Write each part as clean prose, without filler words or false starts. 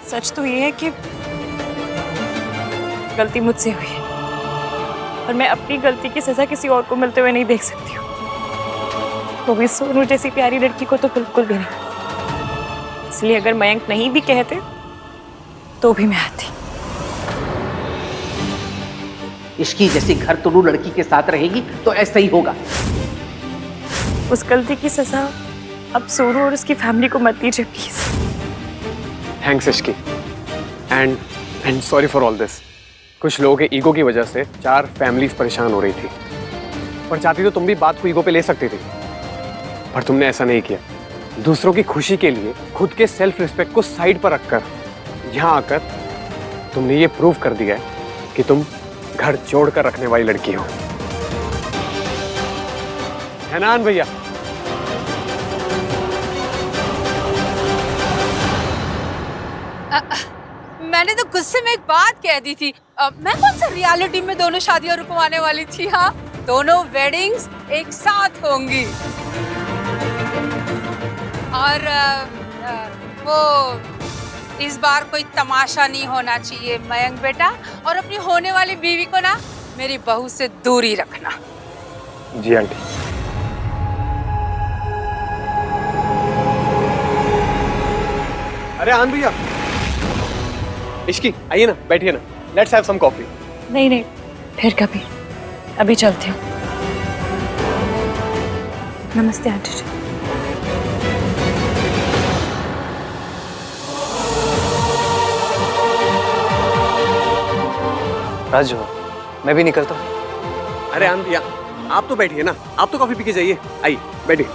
सच तो ये है कि गलती मुझसे हुई है और मैं अपनी गलती की सजा किसी और को मिलते हुए नहीं देख सकती हूँ। वो भी सोनू जैसी प्यारी लड़की को तो बिल्कुल भी नहीं। इसलिए अगर मयंक नहीं भी कहते तो भी मैं आती। इश्की जैसी घर तोड़ू लड़की के साथ रहेगी तो ऐसा ही होगा। उस गलती की सजा अब सोनू और उसकी फैमिली को मत दीजिए please. Thanks Ishki and sorry for all this. कुछ लोगों के ईगो की वजह से 4 फैमिलीज परेशान हो रही थी, पर चाहती तो तुम भी बात को ईगो पे ले सकती थी, पर तुमने ऐसा नहीं किया। दूसरों की खुशी के लिए खुद के सेल्फ रिस्पेक्ट को साइड पर रखकर यहाँ आकर तुमने ये प्रूव कर दिया है कि तुम घर जोड़कर रखने वाली लड़की हो। है ना भैया? मैंने तो गुस्से में एक बात कह दी थी। मैं कौन सा रियलिटी में दोनों शादियां रुकवाने वाली थी। हाँ, दोनों वेडिंग्स एक साथ होंगी। और वो इस बार कोई तमाशा नहीं होना चाहिए मयंक बेटा, और अपनी होने वाली बीवी को ना मेरी बहू से दूरी रखना। जी आंटी। अरे आन भैया, इश्की आइए ना, बैठिए ना, लेट्स हैव सम कॉफी। नहीं नहीं, फिर कभी, अभी चलती हूँ। नमस्ते आंटी जी। राजू, मैं भी निकलता हूँ। अरे आन भैया, आप तो बैठिए ना, आप तो कॉफी पी के जाइए। आइए बैठिए।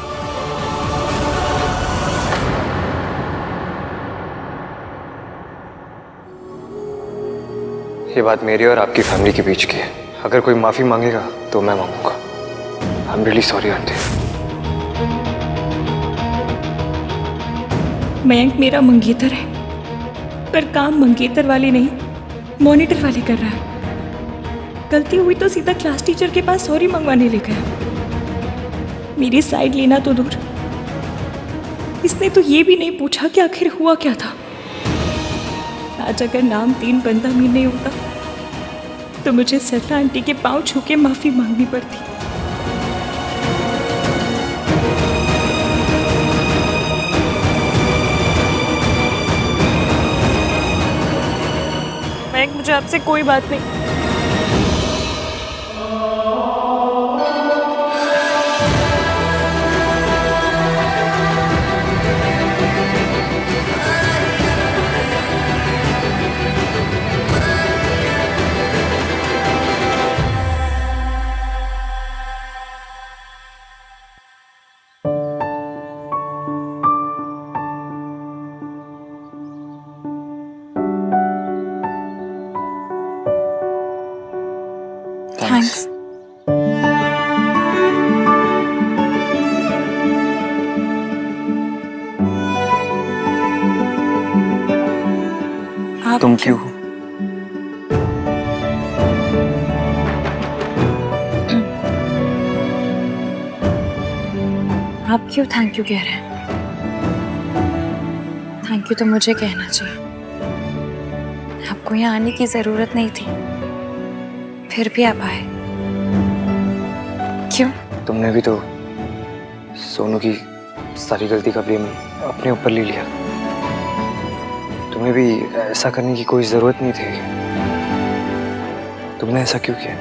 ये बात मेरी और आपकी फैमिली के बीच की है। अगर कोई माफी मांगेगा तो मैं मांगूंगा। I am really sorry aunty. Mayank मेरा मंगेतर है, पर काम मंगेतर वाले नहीं, मॉनिटर वाले कर रहा है। गलती हुई तो सीधा क्लास टीचर के पास सॉरी मंगवाने ले गया। मेरी साइड लेना तो दूर, इसने तो ये भी नहीं पूछा कि आखिर हुआ क्या था। आज अगर नाम 3 बंदा मीर नहीं होता तो मुझे सरला आंटी के पांव छू के माफी मांगनी पड़ती। मयंक, मुझे आपसे कोई बात नहीं। थैंक्स। तुम क्यों? आप क्यों थैंक यू कह रहे हैं? थैंक यू तो मुझे कहना चाहिए। आपको यहाँ आने की जरूरत नहीं थी, फिर भी आप आए। क्यों? तुमने भी तो सोनू की सारी गलती का ब्लेम अपने ऊपर ले लिया। तुम्हें भी ऐसा करने की कोई जरूरत नहीं थी। तुमने ऐसा क्यों किया?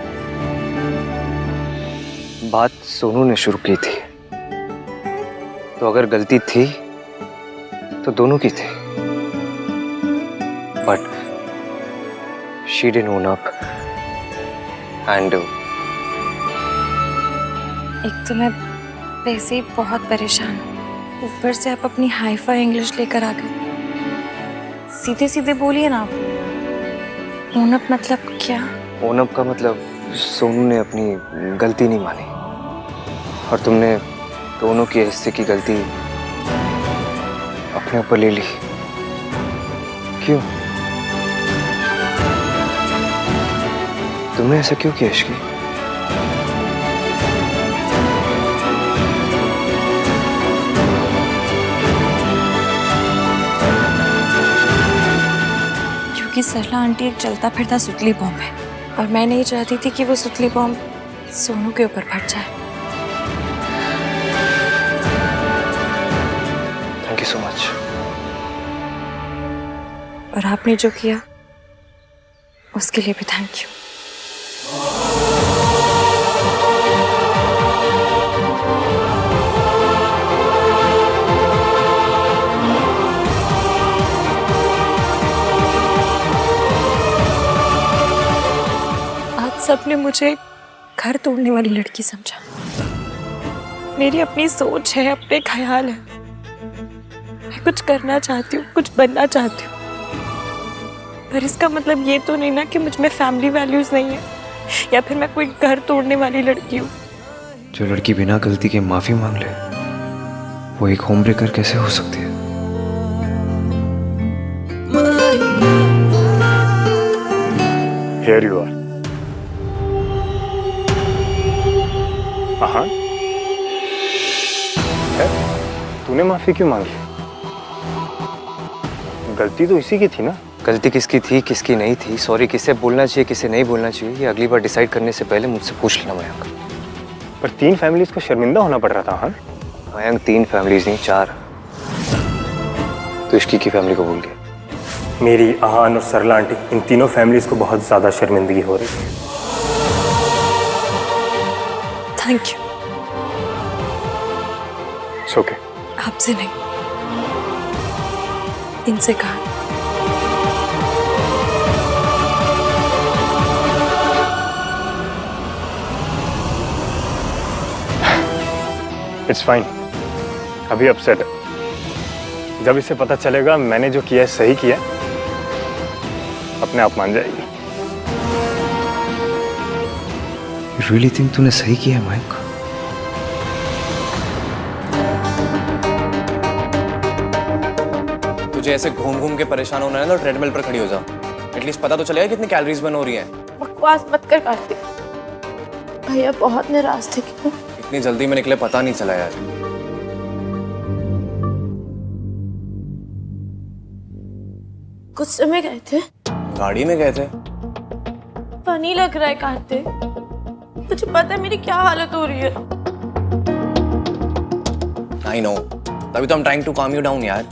बात सोनू ने शुरू की थी, तो अगर गलती थी तो दोनों की थी। But she didn't own up and एक तो मैं वैसे ही बहुत परेशान हूँ, ऊपर से आप अपनी हाई-फाई इंग्लिश लेकर आ गए। सीधे सीधे बोलिए ना आप। ओन अप मतलब क्या? ओन अप का मतलब सोनू ने अपनी गलती नहीं मानी और तुमने दोनों के हिस्से की गलती अपने ऊपर ले ली। क्यों? तुमने ऐसा क्यों किया इश्की? क्योंकि सरला आंटी एक चलता फिरता सुतली बॉम्ब है और मैं नहीं चाहती थी कि वो सुतली बॉम्ब सोनू के ऊपर फट जाए। Thank you so much. और आपने जो किया उसके लिए भी थैंक यू। आप सबने मुझे घर तोड़ने वाली लड़की समझा। मेरी अपनी सोच है, अपने ख्याल है। मैं कुछ करना चाहती हूँ, कुछ बनना चाहती हूँ, पर इसका मतलब ये तो नहीं ना कि मुझ में फैमिली वैल्यूज नहीं है या फिर मैं कोई घर तोड़ने वाली लड़की हूँ। जो लड़की बिना गलती के माफी मांग ले वो एक होम ब्रेकर कैसे हो सकती है? Here you are. हाँ, तूने माफी क्यों मांगी? गलती तो इसी की थी ना। गलती किसकी थी किसकी नहीं थी, सॉरी किसे बोलना चाहिए किसे नहीं बोलना चाहिए, ये अगली बार डिसाइड करने से पहले मुझसे पूछ लेना मयंक। पर 3 फैमिलीज को शर्मिंदा होना पड़ रहा था। हाँ मयंक 3 फैमिलीज नहीं 4। तो इश्की की फैमिली को भूल गया। मेरी, आहान और सरला आंटी, इन तीनों फैमिलीज को बहुत ज्यादा शर्मिंदगी हो रही है। Thank you. It's okay. आपसे नहीं, इनसे कहा। It's fine. अभी अपसेट है। जब इसे पता चलेगा मैंने जो किया है सही किया है, अपने आप मान जाएगी। You really think तूने सही किया है मयंक? तुझे ऐसे घूम घूम के परेशान होना है तो ट्रेडमिल पर खड़ी हो जा। एटलीस्ट पता तो चलेगा कितनी कैलोरीज बर्न हो रही हैं। बकवास मत कर कार्तिक, भैया बहुत निराश थे। क्यों इतनी जल्दी में निकले पता नहीं चला यार। कुछ समय गए थे, गाड़ी में गए थे। फनी लग रहा है कार्तिक, तुझे पता है मेरी क्या हालत हो रही है। आई नो, तभी तो I'm trying to calm you down यार।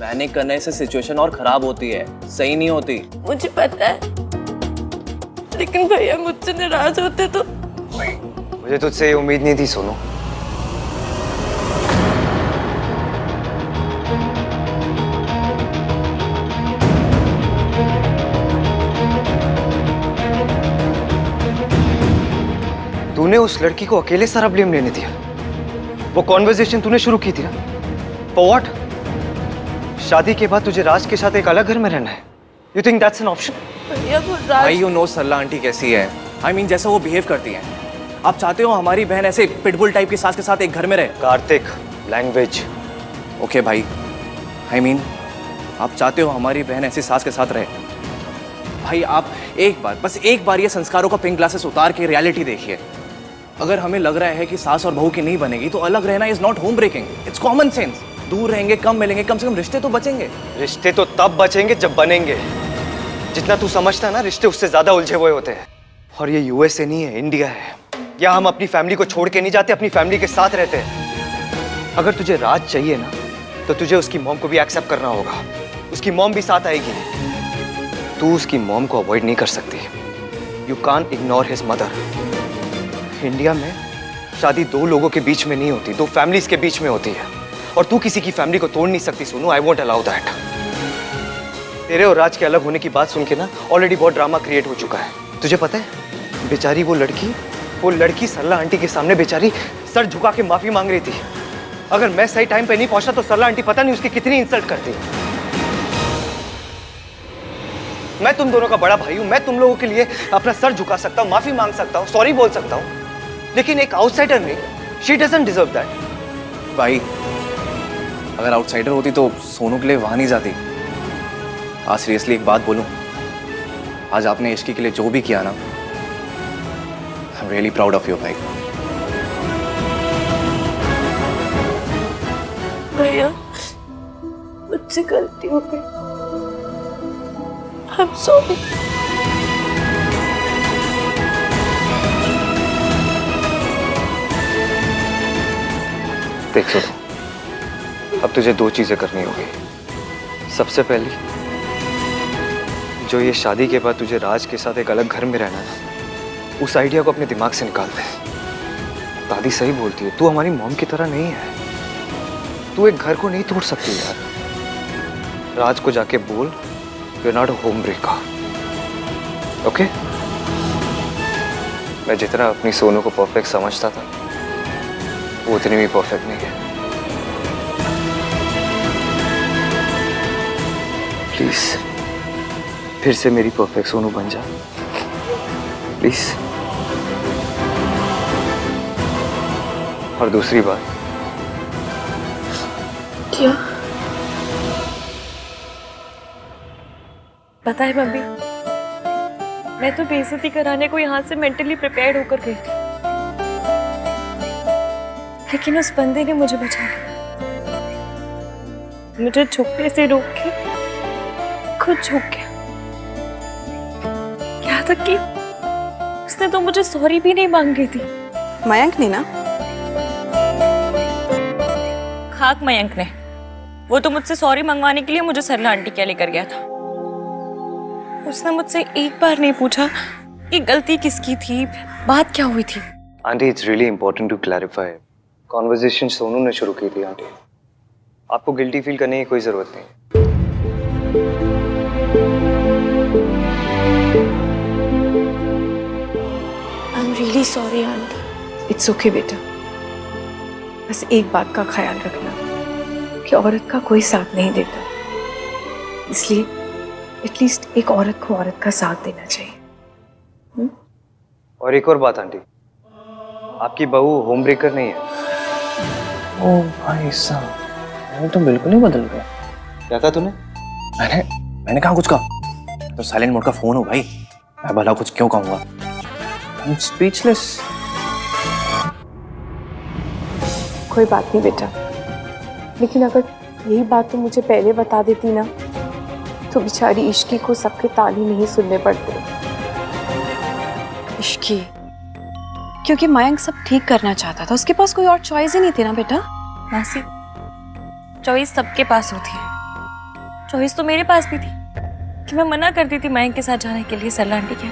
पैनिक करने से सिचुएशन और खराब होती है, सही नहीं होती। मुझे पता है, लेकिन भैया मुझसे नाराज होते तो। मुझे तुझसे ये उम्मीद नहीं थी सोनू। तूने उस लड़की को अकेले सारा ब्लेम लेने दिया। वो कॉन्वर्सेशन तूने शुरू की थी ना। For what? शादी के बाद तुझे राज के साथ एक अलग घर में रहना है। You think that's an option? भैया वो भाई राज, यू नो सरला आंटी कैसी है। I mean जैसा वो बिहेव करती हैं। आप चाहते हो हमारी बहन ऐसे पिटबुल टाइप की सास के साथ एक घर में रहे? कार्तिक, लैंग्वेज। ओके भाई, I mean आप चाहते हो हमारी बहन ऐसी सास के साथ रहे? भाई आप एक बार, बस एक बार ये संस्कारों का पिंक ग्लासेस उतार के रियलिटी देखिए। अगर हमें लग रहा है कि सास और बहू की नहीं बनेगी तो अलग रहना is not home breaking, it's common sense. दूर रहेंगे, कम मिलेंगे, कम से कम रिश्ते तो बचेंगे। रिश्ते तो तब बचेंगे जब बनेंगे। जितना तू समझता है ना, रिश्ते उससे ज्यादा उलझे हुए होते हैं। और ये यूएसए नहीं है, इंडिया है। यहाँ हम अपनी फैमिली को छोड़ के नहीं जाते, अपनी फैमिली के साथ रहते हैं। अगर तुझे राज चाहिए ना, तो तुझे उसकी मॉम को भी एक्सेप्ट करना होगा। उसकी मॉम भी साथ आएगी। तू उसकी मॉम को अवॉइड नहीं कर सकती। You can't ignore his mother. India में शादी 2 लोगों के बीच में नहीं होती, 2 फैमिलीज के बीच में होती है। और तू किसी की फैमिली को तोड़ नहीं सकती Sonu. I won't allow that. तेरे और राज के अलग होने की बात सुन के ना ऑलरेडी बहुत ड्रामा क्रिएट हो चुका है। तुझे पता है, बेचारी वो लड़की सरला आंटी के सामने बेचारी सर झुका के माफी मांग रही थी। अगर मैं सही टाइम पे नहीं पहुंचा तो सरला आंटी पता नहीं उसकी कितनी इंसल्ट करती। मैं तुम दोनों का बड़ा भाई हूं, मैं तुम लोगों के लिए अपना सर झुका सकता हूं, माफी मांग सकता हूं, सॉरी बोल सकता हूं, लेकिन एक आउटसाइडर नहीं, शी डजंट डिजर्व दैट। भाई अगर आउटसाइडर होती तो सोनू के लिए वहां नहीं जाती। आज सीरियसली एक बात बोलूं, आज आपने इश्की के लिए जो भी किया ना, आई am really proud of you भाई। भैया मुझसे गलती हो गई, I'm sorry. देख सुनो, अब तुझे दो चीजें करनी होगी। सबसे पहली, जो ये शादी के बाद तुझे राज के साथ एक अलग घर में रहना है, उस आइडिया को अपने दिमाग से निकाल दे। दादी सही बोलती है, तू हमारी मॉम की तरह नहीं है। तू एक घर को नहीं तोड़ सकती यार। राज को जाके बोल, you are not a home breaker, okay? मैं जितना अपनी सोनू को परफेक्ट समझता था, वो उतनी भी परफेक्ट नहीं है। प्लीज फिर से मेरी परफेक्ट सोनू बन जा, प्लीज। और दूसरी बात, क्या? पता है मम्मी, मैं तो बेइज्जती कराने को यहाँ से मेंटली प्रिपेयर्ड होकर गई थी, लेकिन उस बंदे ने मुझे बचा लिया। मुझे झुकने से रोक के खुद झुक गया। यहाँ तक कि उसने तो मुझे सॉरी भी नहीं मांगी थी। मयंक ने ना? खाक मयंक ने। वो तो मुझसे सॉरी मंगवाने के लिए मुझे सरला आंटी क्या लेकर गया था। उसने मुझसे एक बार नहीं पूछा कि गलती किसकी थी, बात क्या हुई थी। Aunty, it's really important to clarify. Conversation Sonu ने शुरू की थी आंटी, आपको गिल्टी फील करने की कोई जरूरत नहीं। आई am really sorry aunty. It's okay बेटा, बस एक बात का ख्याल रखना कि औरत का कोई साथ नहीं देता, इसलिए एटलीस्ट एक औरत को औरत का साथ देना चाहिए। और एक और बात आंटी, आपकी बहू होम ब्रेकर नहीं है। ओ भाई साहब, मैंने तो बिल्कुल ही बदल गया। क्या कहा तूने? मैंने कहा कुछ कहा? तो साइलेंट मोड का फोन हो भाई, मैं भला कुछ क्यों कहूंगा? I am speechless. कोई बात नहीं बेटा, लेकिन अगर यही बात तुम मुझे पहले बता देती ना, तो बेचारी इश्की को सबके ताने नहीं सुनने पड़ते। इश्की, क्योंकि मयंक सब ठीक करना चाहता था, उसके पास कोई और चॉइस ही नहीं थी ना बेटा। मासी, चॉइस सबके पास होती है, चॉइस तो मेरे पास भी थी कि मैं मना करती थी मयंक के साथ जाने के लिए सरला आंटी के,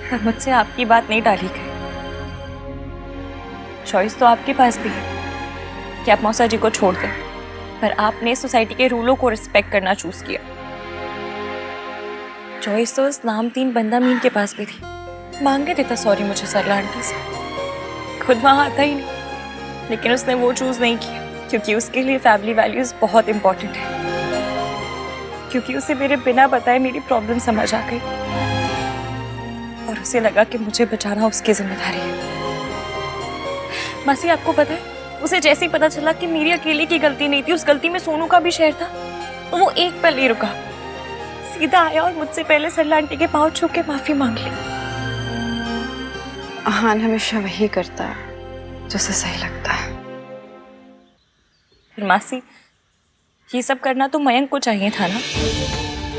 पर मुझसे आपकी बात नहीं टाली गई। चॉइस तो आपके पास भी है कि आप मौसा जी को छोड़ दें, पर आपने सोसाइटी के रूलों को रिस्पेक्ट करना चूज किया। चॉइस तो उस नामतीन बंदा मीन के पास भी थी, मांगे देता सॉरी मुझे सरला आंटी से, खुद वहां आता ही नहीं, लेकिन उसने वो चूज नहीं किया क्योंकि उसके लिए फैमिली वैल्यूज बहुत इंपॉर्टेंट है, क्योंकि उसे मेरे बिना बताए मेरी प्रॉब्लम समझ आ गई और उसे लगा कि मुझे बचाना उसकी जिम्मेदारी है। मासी, आपको पता है, उसे जैसे ही पता चला कि मेरी अकेले की गलती नहीं थी, उस गलती में सोनू का भी शेयर था, तो वो एक पल नहीं रुका, सीधा आया और मुझसे पहले सरला आंटी के पाँव छू के माफी मांग ली। आहान हमेशा वही करता है जो उसे सही लगता है। फिर मासी, ये सब करना तो मयंक को चाहिए था ना।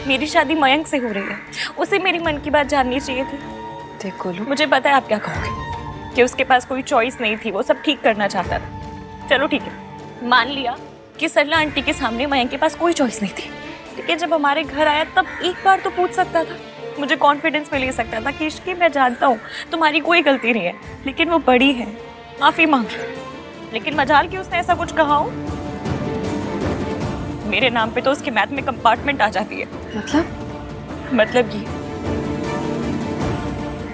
मेरी शादी मयंक से हो रही है, उसे मेरी मन की बात जाननी चाहिए थी। देख गोलू, मुझे पता है आप क्या कहोगे कि उसके पास कोई चॉइस नहीं थी, वो सब ठीक करना चाहता था। चलो ठीक है, मान लिया कि सरला आंटी के सामने मयंक के पास कोई चॉइस नहीं थी, लेकिन जब हमारे घर आया तब एक बार तो पूछ सकता था, मुझे कॉन्फिडेंस में ले सकता था कि इश्की, मैं जानता हूँ तुम्हारी कोई गलती नहीं है, लेकिन वो बड़ी है, माफी मांग लो। लेकिन मजाल कि उसने ऐसा कुछ कहा हो, मेरे नाम पे तो उसके मैथ में कंपार्टमेंट आ जाती है। मतलब ये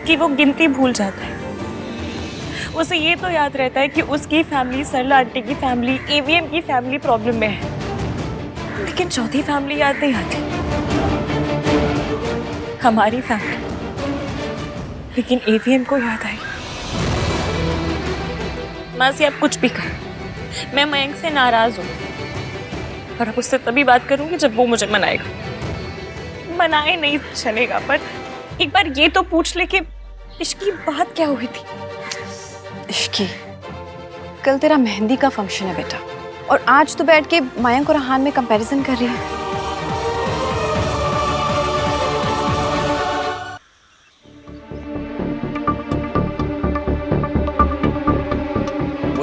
कि वो गिनती भूल जाता है, उसे ये तो याद रहता है कि उसकी फैमिली सरला आंटी की फैमिली, एवीएम की फैमिली प्रॉब्लम में है, लेकिन चौथी फैमिली याद नहीं आती, हमारी फैमिली। लेकिन एवीएम को याद आई। मासी, आप कुछ भी कहें, मैं मयंक से नाराज हूँ और अब उससे तभी बात करूंगी जब वो मुझे मनाएगा। मनाए नहीं चलेगा, पर एक बार ये तो पूछ ले कि इश्की बात क्या हुई थी। इश्की, कल तेरा मेहंदी का फंक्शन है बेटा, और आज तो बैठ के मयंक और आहान में कंपैरिजन कर रही है।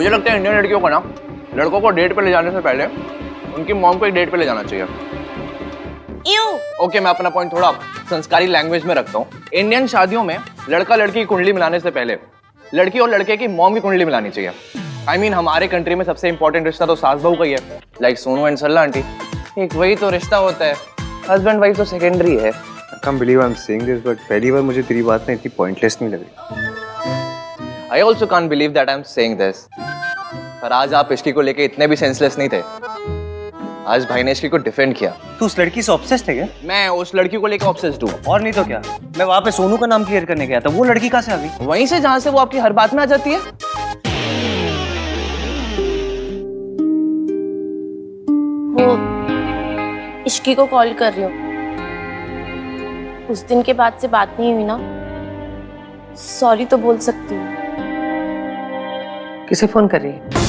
मुझे लगता है इंडियन लड़कियों को ना लड़कों को डेट पे ले जाने से पहले उनकी मॉम को एक डेट पे ले जाना चाहिए। ओके, मैं अपना पॉइंट थोड़ा संस्कारी लैंग्वेज में रखता हूँ। इंडियन शादियों में लड़का लड़की की कुंडली मिलाने से पहले लड़की और लड़के की मॉम की कुंडली मिलानी चाहिए। I mean, हमारे कंट्री में सबसे इंपॉर्टेंट रिश्ता तो सास बहू का ही है, like Sonu and Sarla aunty. एक वही तो रिश्ता होता है, हस्बैंड वाइफ तो सेकेंडरी है। I can't believe I'm saying this, but पहली बार मुझे तेरी बात ना इतनी पॉइंटलेस नहीं लगी। I also can't believe that I'm saying this. पर आज आप इश्की को लेके इतने भी सेंसलेस नहीं थे। आज भाई ने इश्की को डिफेंड किया। तू उस लड़की से ऑब्सेस्ड है क्या? मैं उस लड़की को लेके ऑब्सेस्ड हूँ। और नहीं तो क्या, मैं वहाँ पे सोनू का नाम क्लियर करने गया था, वो लड़की कहाँ से आ गई? वहीं से जहाँ से वो आपकी हर बात में आ जाती है। वो इश्की को कॉल कर रही हूँ। उस दिन के बाद से बात नहीं हुई ना, सॉरी तो बोल सकती हूँ। किसे फोन कर रही है?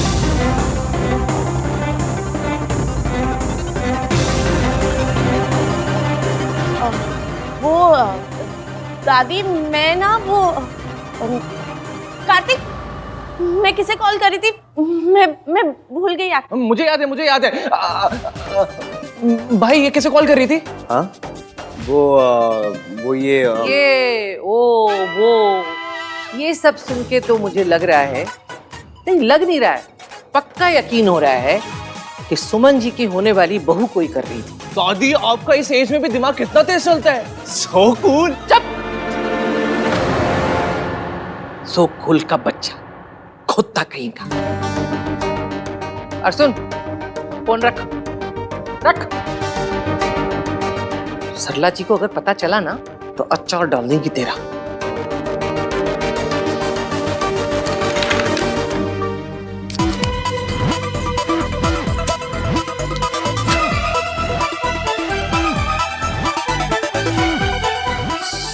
वो दादी, मैं ना वो कार्तिक, मैं किसे कॉल कर रही थी, मैं भूल गई। मुझे याद है। भाई ये किसे कॉल कर रही थी? हाँ, वो ये सब सुन के तो मुझे लग रहा है, नहीं लग नहीं रहा है, पक्का यकीन हो रहा है कि सुमन जी की होने वाली बहू कोई कर रही थी। दादी, आपका इस एज में भी दिमाग कितना तेज चलता है। So cool. चुप। सो कूल का बच्चा, खुदा कहीं का। और सुन, फोन रख। सरला जी को अगर पता चला ना तो अचार डाल देगी तेरा।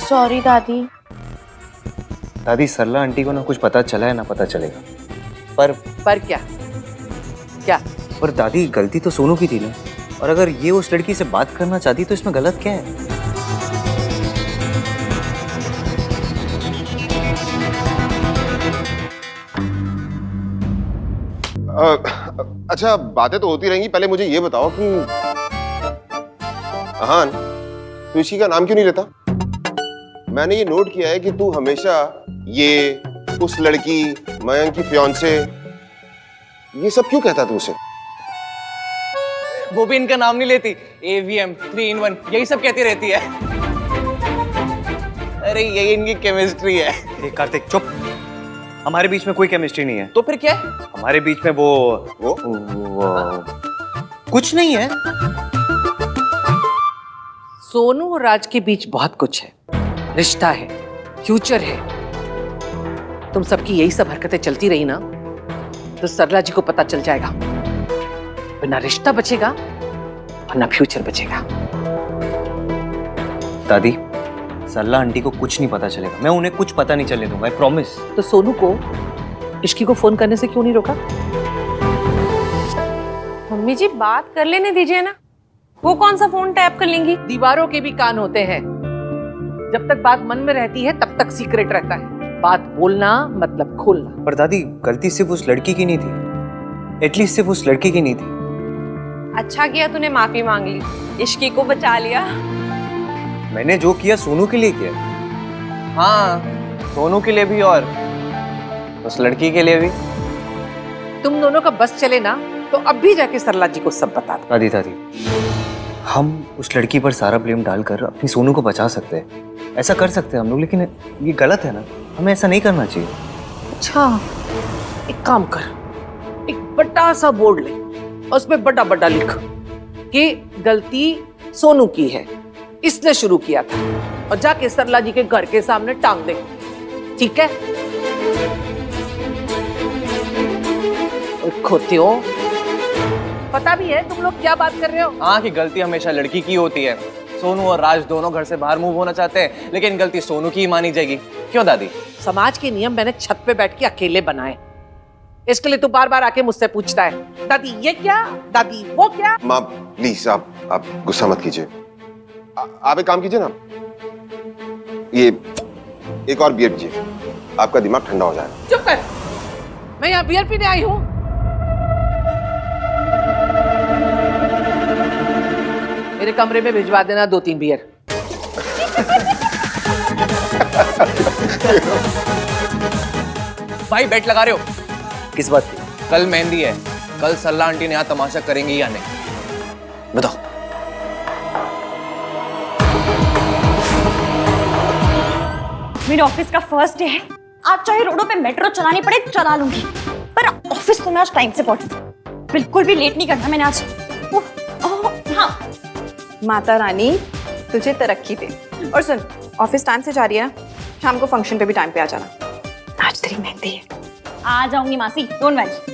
सॉरी दादी। दादी, सरला आंटी को ना कुछ पता चला है ना पता चलेगा, पर क्या? पर दादी, गलती तो सोनू की थी ना, और अगर ये उस लड़की से बात करना चाहती तो इसमें गलत क्या है? अच्छा, बातें तो होती रहेंगी, पहले मुझे ये बताओ कि अहान, तू इसी का नाम क्यों नहीं लेता? मैंने ये नोट किया है कि तू हमेशा ये, उस लड़की, मयंक की फियांसे, ये सब क्यों कहता तू उसे? वो भी इनका नाम नहीं लेती। AVM 3 in 1 यही सब कहती रहती है। अरे यही इनकी केमिस्ट्री है। कार्तिक चुप, हमारे बीच में कोई केमिस्ट्री नहीं है। तो फिर क्या है? हमारे बीच में वो कुछ नहीं है। सोनू और राज के बीच बहुत कुछ है, रिश्ता है, फ्यूचर है। तुम सबकी यही सब हरकतें चलती रही ना तो सरला जी को पता चल जाएगा, ना रिश्ता बचेगा और ना फ्यूचर बचेगा। दादी, सरला आंटी को कुछ नहीं पता चलेगा, मैं उन्हें कुछ पता नहीं चलने दूंगा, आई प्रॉमिस। तो सोनू को इश्की को फोन करने से क्यों नहीं रोका? मम्मी जी, बात कर लेने दीजिए ना, वो कौन सा फोन टैप कर लेंगी? दीवारों के भी कान होते हैं, जब तक बात मन में रहती है तब तक सीक्रेट रहता है। बात बोलना मतलब खोलना। पर दादी, गलती सिर्फ उस लड़की की नहीं थी, एटलीस्ट सिर्फ उस लड़की की नहीं थी। अच्छा किया तूने माफी मांग ली, इश्की को बचा लिया। मैंने जो किया सोनू के लिए किया। हाँ, सोनू के लिए भी और उस लड़की के लिए भी। तुम दोनों का बस चले ना तो अब भी जाके सरला जी को सब बता दो। दादी, हम उस लड़की पर सारा ब्लेम डालकर अपनी सोनू को बचा सकते हैं, ऐसा कर सकते हैं हम लोग, लेकिन ये गलत है ना, हमें ऐसा नहीं करना चाहिए। अच्छा, एक काम कर, एक बड़ा सा बोर्ड ले, उसमें बड़ा बड़ा लिख कि गलती सोनू की है, इसने शुरू किया था, और जाके सरला जी के घर के सामने टांग दे। ठीक है? खोतियों, पता भी है तुम लोग क्या बात कर रहे हो। हाँ, कि गलती हमेशा लड़की की होती है। सोनू और राज दोनों घर से बाहर मूव होना चाहते हैं, लेकिन गलती सोनू की ही मानी जाएगी। क्यों दादी? समाज के नियम मैंने छत पे बैठ के अकेले बनाए, इसके लिए तू बार बार आके मुझसे पूछता है, दादी ये क्या, दादी वो क्या। माँ प्लीज, आप गुस्सा मत कीजिए। आप एक काम कीजिए ना, ये एक और बियर पीजिए, आपका दिमाग ठंडा हो जाएगा। चुप कर, मैं यहाँ बियर पीने आई हूँ। मेरे कमरे में भिजवा देना 2-3 बियर। भाई बेट लगा रहे हो? किस बात की? कल मेहंदी है, कल सल्ला आंटी ने यहाँ तमाशा करेंगी या नहीं? बताओ। मेरे ऑफिस का फर्स्ट डे है, आज चाहे रोडों पे मेट्रो चलानी पड़े चला लूंगी, पर ऑफिस तो मैं आज टाइम से पहुंचूं। बिल्कुल भी लेट नहीं करना मैंने आज। हाँ माता रानी तुझे तरक्की दे। और सुन, ऑफिस टाइम से जा रही है ना, शाम को फंक्शन पे भी टाइम पे आ जाना। आज तेरी मेहंदी है। आ जाऊंगी मासी, डोंट वरी।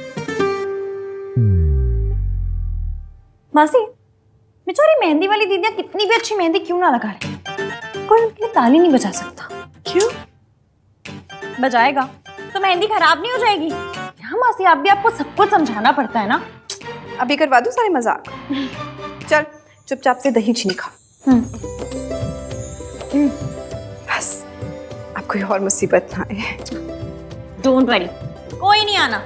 मासी, बेचारी मेहंदी वाली दीदियां कितनी भी अच्छी मेहंदी क्यों ना लगा रही, कोई उनके लिए ताली नहीं बजा सकता। क्यों? बजाएगा तो मेहंदी खराब नहीं हो जाएगी। हाँ मासी, आप भी आपको सब कुछ समझाना पड़ता है ना। अभी करवा दूं सारे मजाक? चल चुपचाप से दही चीनी खा। बस अब कोई और मुसीबत ना आए। डोंट वरी, कोई नहीं आना।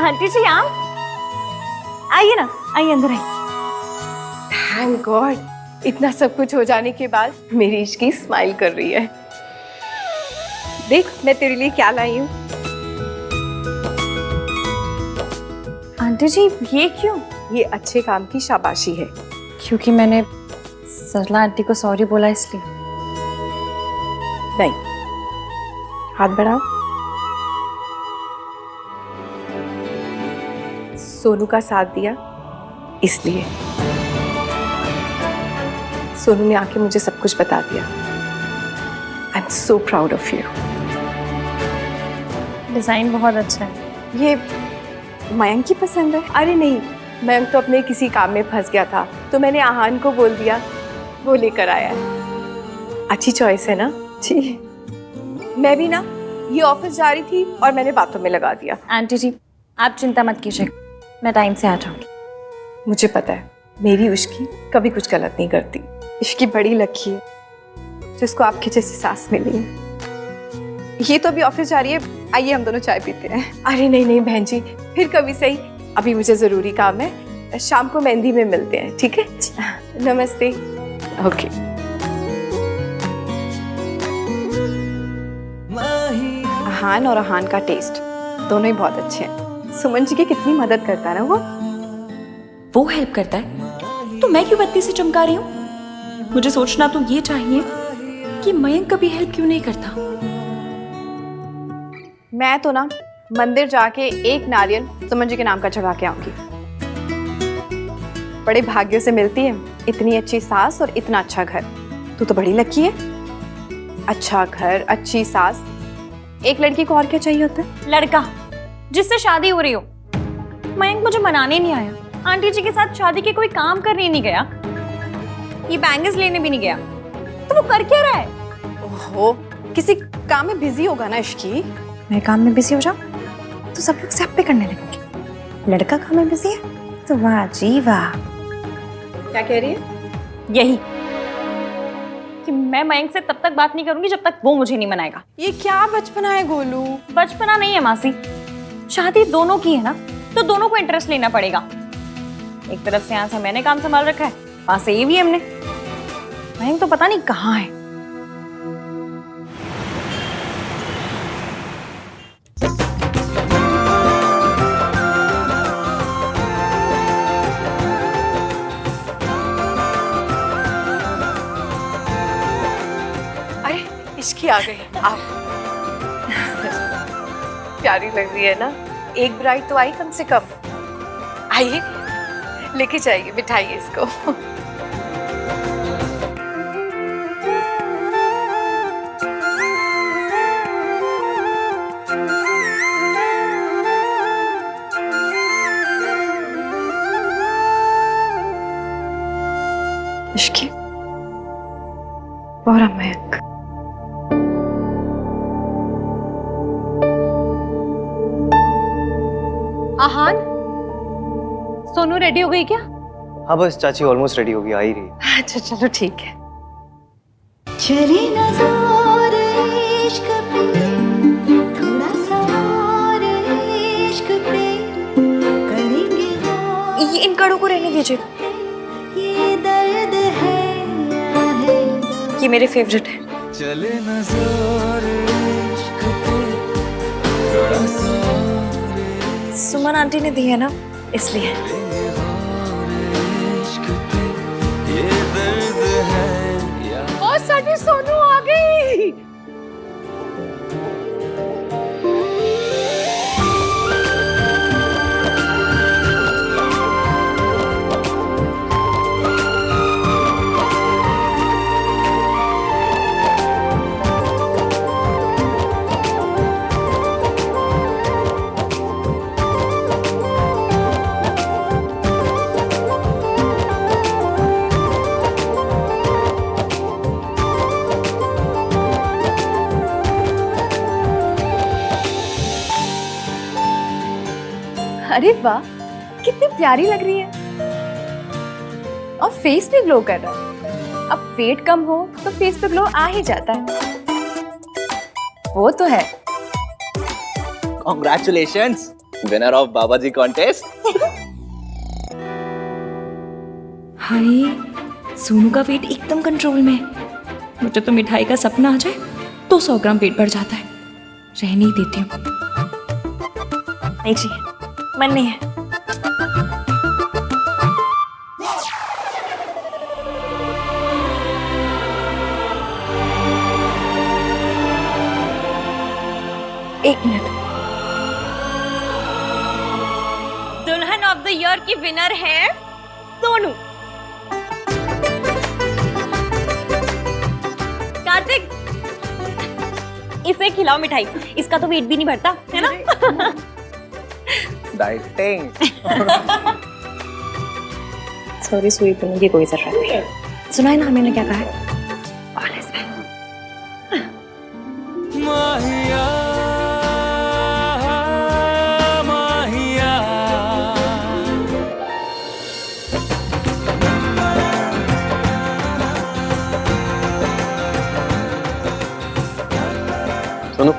आंटी जी आप आइए ना, आइए अंदर आइए। थैंक गॉड, इतना सब कुछ हो जाने के बाद मेरी इश्की स्माइल कर रही है। देख मैं तेरे लिए क्या लाई हूँ। आंटी जी ये क्यों? ये अच्छे काम की शाबाशी है। क्योंकि मैंने सरला आंटी को सॉरी बोला इसलिए? नहीं, हाथ बढ़ाओ। सोनू का साथ दिया इसलिए। सोनू ने आके मुझे सब कुछ बता दिया। I am so proud of you. Design बहुत अच्छा है। ये मयंक की पसंद है? अरे नहीं, मयंक तो अपने किसी काम में फंस गया था, तो मैंने आहान को बोल दिया, वो लेकर आया है। अच्छी चॉइस है ना? जी। मैं भी ना ये ऑफिस जा रही थी और मैंने बातों में लगा दिया। आंटी जी आप चिंता मत कीजिए, मैं टाइम से आ जाऊंगी। मुझे पता है मेरी उश्की कभी कुछ गलत नहीं करती। इश्की बड़ी लकी है जिसको आपके जैसी सास मिली है। ये तो अभी ऑफिस जा रही है, आइए हम दोनों चाय पीते हैं। अरे नहीं नहीं बहन जी, फिर कभी सही, अभी मुझे जरूरी काम है। शाम को मेहंदी में मिलते हैं, ठीक है? नमस्ते। ओके। आहान और आहान का टेस्ट दोनों ही बहुत अच्छे हैं। सुमन जी की कितनी मदद करता है ना वो हेल्प करता है तो मैं क्यों बत्ती से चमका रही हूँ? मुझे सोचना तो ये चाहिए कि मयंक कभी हेल्प क्यों नहीं करता। मैं तो ना मंदिर जाके एक नारियल सुमन जी के नाम का चढ़ा के आऊंगी। बड़े भाग्यों से मिलती है इतनी अच्छी सास और इतना अच्छा घर। तू तो बड़ी लकी है। अच्छा घर, अच्छी सास, एक लड़की को और क्या चाहिए होता है? लड़का जिससे शादी हो रही हो। मयंक मुझे मनाने नहीं आया, आंटी जी के साथ शादी के कोई काम करने नहीं गया, ये बैंगल्स लेने भी नहीं गया, तो वो कर क्या रहा है? ओहो, किसी काम में बिजी होगा ना इश्की। मैं काम में बिजी हो जाऊं तो सब लोग सब पे करने लगेंगे। लड़का काम में बिजी है तो वाह जी वाह। क्या कह रही है? यही कि मैं मयंक से तब तक बात नहीं करूंगी जब तक वो मुझे नहीं मनाएगा। ये क्या बचपना है गोलू? बचपना नहीं है मासी, शादी दोनों की है ना, तो दोनों को इंटरेस्ट लेना पड़ेगा। एक तरफ से यहाँ से मैंने काम संभाल रखा है, वहां से ये भी हमने। मयंक तो पता नहीं कहाँ है। इश्की आ गई। आप प्यारी लग रही है ना? एक ब्राइड तो आई कम से कम। आइए लेके जाइए, बिठाइए इसको। इश्की और मयंक। आहान, सोनू रेडी हो गई क्या? हाँ बस चाची ऑलमोस्ट रेडी होगी, आ ही रही है। अच्छा चलो ठीक है। चले ना जोर इश्क पे, थोड़ा सा और इश्क पे करेंगे और। ये इन कड़ों को रहने दीजिए, ये दर्द है या है ये मेरे फेवरेट है। चले ना जोर इश्क पे, थोड़ा सा सुमन आंटी ने दी है ना, इसलिए। और साडी सोनू आ गई। अरे वाह, कितनी प्यारी लग रही है और फेस भी ग्लो कर रहा है। अब वेट कम हो तो फेस पे ग्लो आ ही जाता है, वो तो है। Congratulations, winner of Baba ji contest. Hi, Sonu का वेट एकदम कंट्रोल में है। मुझे तो मिठाई का सपना आ जाए तो 100 ग्राम पेट भर जाता है। रहने ही देती हूँ। नहीं चाहिए, मन नहीं है। एक मिनट। दुल्हन ऑफ द ईयर की विनर है सोनू। कार्तिक, इसे खिलाओ मिठाई, इसका तो वेट भी नहीं बढ़ता है ना। डाइटिंग। सॉरी, सुई पीने की कोई जरूरत नहीं। सुनाए ना मैंने क्या कहा है? All is well. माहिया माहिया सोनू,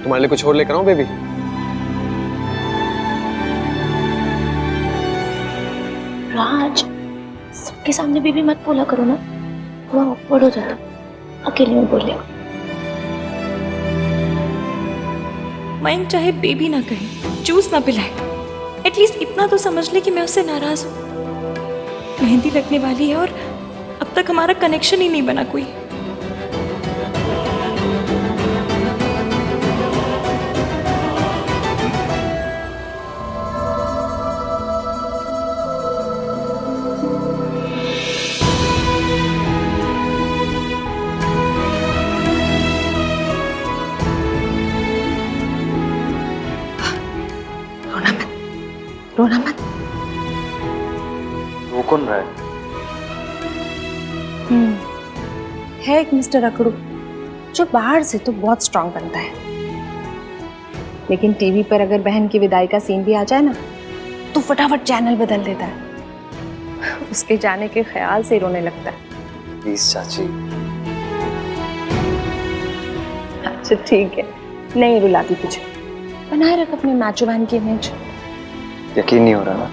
तुम्हारे लिए कुछ और लेकर आऊं बेबी? राज, सबके सामने बेबी मत बोला करो ना, थोड़ा ऑकवर्ड हो जाता। अकेले में बोल लिया। मयंक चाहे बेबी ना कहे, जूस ना पिलाए, एटलीस्ट इतना तो समझ ले कि मैं उससे नाराज हूँ। मेहंदी लगने वाली है और अब तक हमारा कनेक्शन ही नहीं बना कोई। रोना मत। वो कौन रहा है? है एक मिस्टर अकड़ू जो बाहर से तो बहुत स्ट्रांग बनता है, लेकिन टीवी पर अगर बहन की विदाई का सीन भी आ जाए ना तो फटाफट चैनल बदल देता है। उसके जाने के ख्याल से रोने लगता है। प्लीज चाची। अच्छा ठीक है, नहीं रुलाती तुझे। बनाए रख अपने मैचो बहन की इमेज। यकीन नहीं हो रहा ना,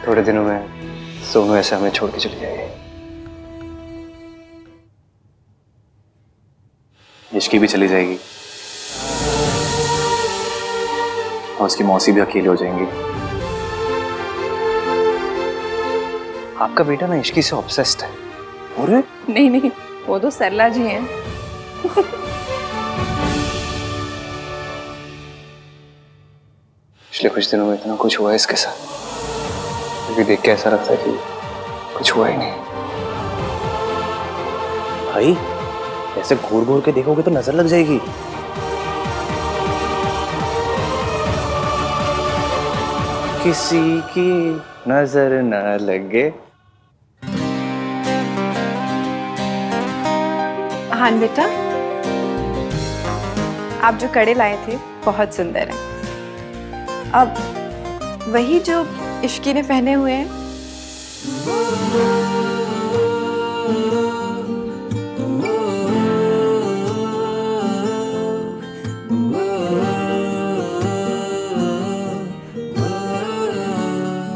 थोड़े दिनों में सोनू ऐसे हमें छोड़ के चली जाएगी। इश्की भी चली जाएगी और उसकी मौसी भी अकेली हो जाएंगी। आपका बेटा ना इश्की से ऑब्सेस्ड है। अरे नहीं नहीं, वो तो सरला जी हैं। पिछले कुछ दिनों में इतना कुछ हुआ है इसके साथ, क्योंकि देख के ऐसा लगता है कि कुछ हुआ ही नहीं। भाई ऐसे घूर घूर के देखोगे तो नजर लग जाएगी। किसी की नजर न लगे। हाँ बेटा, आप जो कड़े लाए थे बहुत सुंदर है। अब वही जो इश्की ने पहने हुए हैं।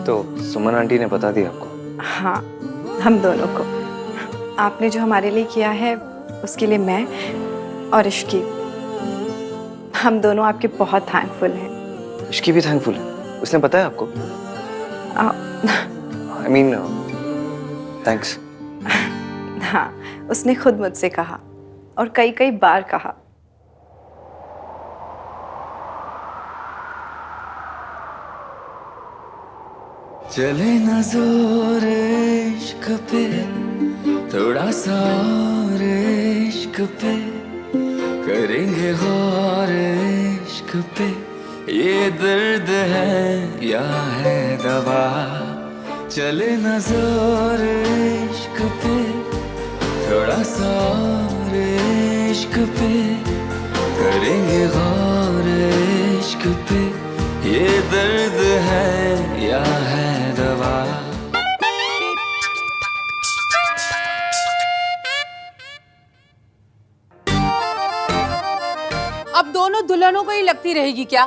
तो सुमन आंटी ने बता दिया आपको? हाँ, हम दोनों को। आपने जो हमारे लिए किया है उसके लिए मैं और इश्की, हम दोनों आपके बहुत थैंकफुल हैं। इश्की भी थैंकफुल है? उसने बताया आपको? I mean thanks. हाँ, उसने खुद मुझसे कहा और कई कई बार कहा। चले न जोर इश्क पे, थोड़ा सा और इश्क पे, करेंगे गौर इश्क पे, ये दर्द है या है दवा। चले न जोर इश्क पे, थोड़ा सा और इश्क पे, करेंगे गौर इश्क पे, ये दर्द है या है दवा। अब दोनों दुल्हनों को ही लगती रहेगी क्या?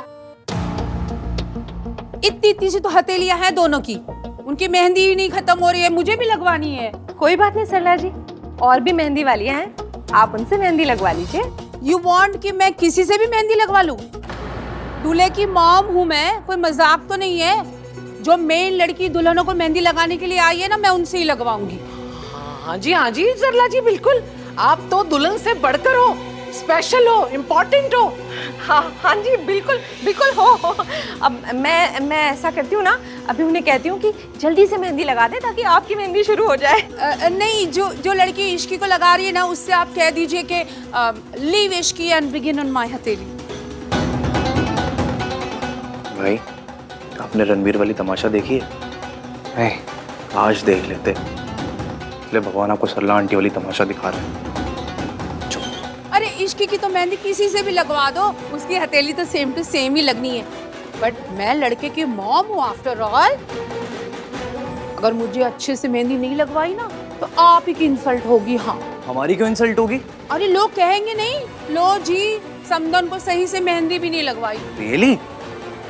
इतनी इतनी सी तो हथेलियां हैं दोनों की, उनकी मेहंदी ही नहीं खत्म हो रही है, मुझे भी लगवानी है। कोई बात नहीं सरला जी, और भी मेहंदी वालियां हैं, आप उनसे मेहंदी लगवा लीजिए। यू वांट कि मैं किसी से भी मेहंदी लगवा लूं? दूल्हे की मॉम हूं मैं, कोई मजाक तो नहीं है। जो मेन लड़की दुल्हनों को मेहंदी लगाने के लिए आई है ना, मैं उनसे ही लगवाऊंगी। हाँ जी सरला जी, बिल्कुल। आप तो दुल्हन से बढ़कर हो, स्पेशल हो, इम्पोर्टेंट हो। हाँ जी, बिल्कुल बिल्कुल हो। अब मैं ऐसा करती हूँ ना, अभी उन्हें कहती हूँ कि जल्दी से मेहंदी लगा दे ताकि आपकी मेहंदी शुरू हो जाए। नहीं, जो लड़की इश्की को लगा रही है ना, उससे आप कह दीजिए कि leave Ishki and begin on my हथेली। भाई, आपने रणबीर वाली तमाशा देखी है? नहीं, आज देख लेते। इसलिए भगवान आपको सरला आंटी वाली तमाशा दिखा रहे हैं। अरे इश्की की तो मेहंदी किसी से भी लगवा दो, उसकी हथेली तो सेम टू सेम ही लगनी है। बट मैं लड़के की मॉम हूँ आफ्टर ऑल। अगर मुझे अच्छे से मेहंदी नहीं लगवाई ना, तो आप ही की इंसल्ट होगी। हाँ, हमारी क्यों इंसल्ट होगी? अरे लोग कहेंगे नहीं, लो जी समदन को सही से मेहंदी भी नहीं लगवाई। Really?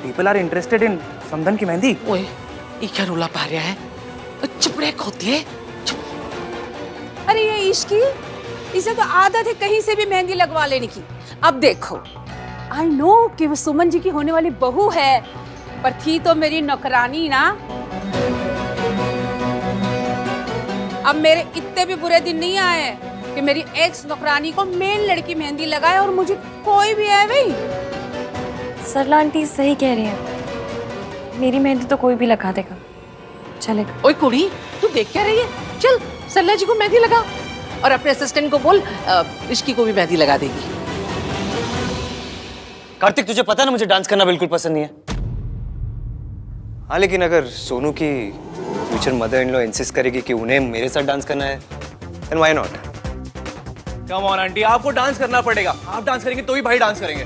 People are interested in Samdan की मेहंदी? ओए, ये क्या रोला पा रहा है? चुप रे खोतिए। अरे ये इश्की, इसे तो आदत है कहीं से भी मेहंदी लगवा लेने की। अब देखो, आई नो कि वो सुमन जी की होने वाली बहू है, पर थी तो मेरी नौकरानी ना। अब मेरे इतने भी बुरे दिन नहीं आए कि मेरी एक्स नौकरानी को मेन लड़की मेहंदी लगाए और मुझे कोई भी है भाई। सरला आंटी सही कह रही है, मेरी मेहंदी तो कोई भी लगा देगा, चलेगा। ओए कुड़ी, तू देख क्या रही है? चल सरला जी को मेहंदी लगा और अपने असिस्टेंट को बोल इश्की को भी मेहंदी लगा देगी। कार्तिक, तुझे पता ना मुझे डांस करना बिल्कुल पसंद नहीं है। हाँ, लेकिन अगर सोनू की future mother in law insist करेगी कि उन्हें मेरे साथ डांस करना है, then why not? Come on aunty, आपको डांस करना पड़ेगा। आप डांस करेंगे तो ही भाई डांस करेंगे।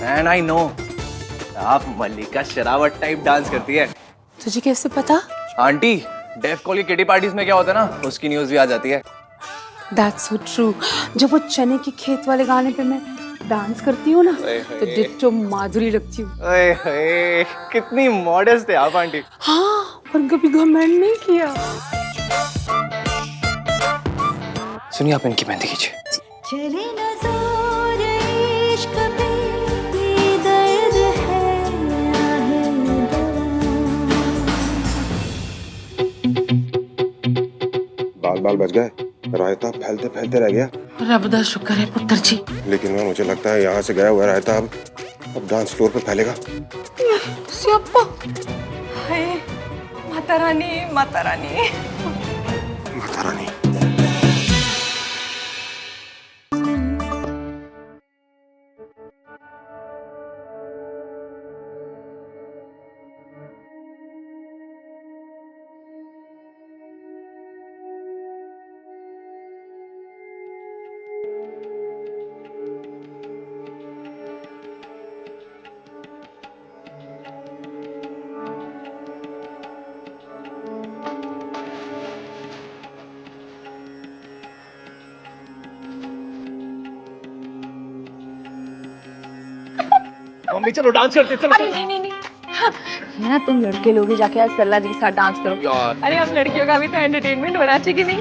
एंड आई नो, आप मल्लिका शेरावत टाइप डांस करती है। तुझे कैसे पता? आंटी, डेफ कॉल की किटी पार्टीज में क्या होता है ना, उसकी न्यूज भी आ जाती है। That's so true। जब वो चने की खेत वाले गाने पे मैं डांस करती हूँ ना, तो डिट्टो माधुरी लगती हूँ। कितनी मॉडेस्ट है आप आंटी। हाँ, पर कभी घमंड नहीं किया। सुनिए, आप इनकी मेहंदी कीजिए। चले न जोर इश्क पे, ये दर्द है या है बाल बाल बच गए, रायता फैलते फैलते रह गया। रब दा शुक्र है पुत्र जी। लेकिन मैं मुझे लगता है यहाँ से गया हुआ रायता अब डांस फ्लोर पे फैलेगा। हाय माता रानी, माता रानी, माता रानी। मम्मी चलो डांस करते चलो। अरे नहीं नहीं नहीं, हाँ, ना तुम लड़के लोग ही जाके आज सरला जी के साथ डांस करो। अरे हम लड़कियों का भी तो एंटरटेनमेंट होना चाहिए कि नहीं?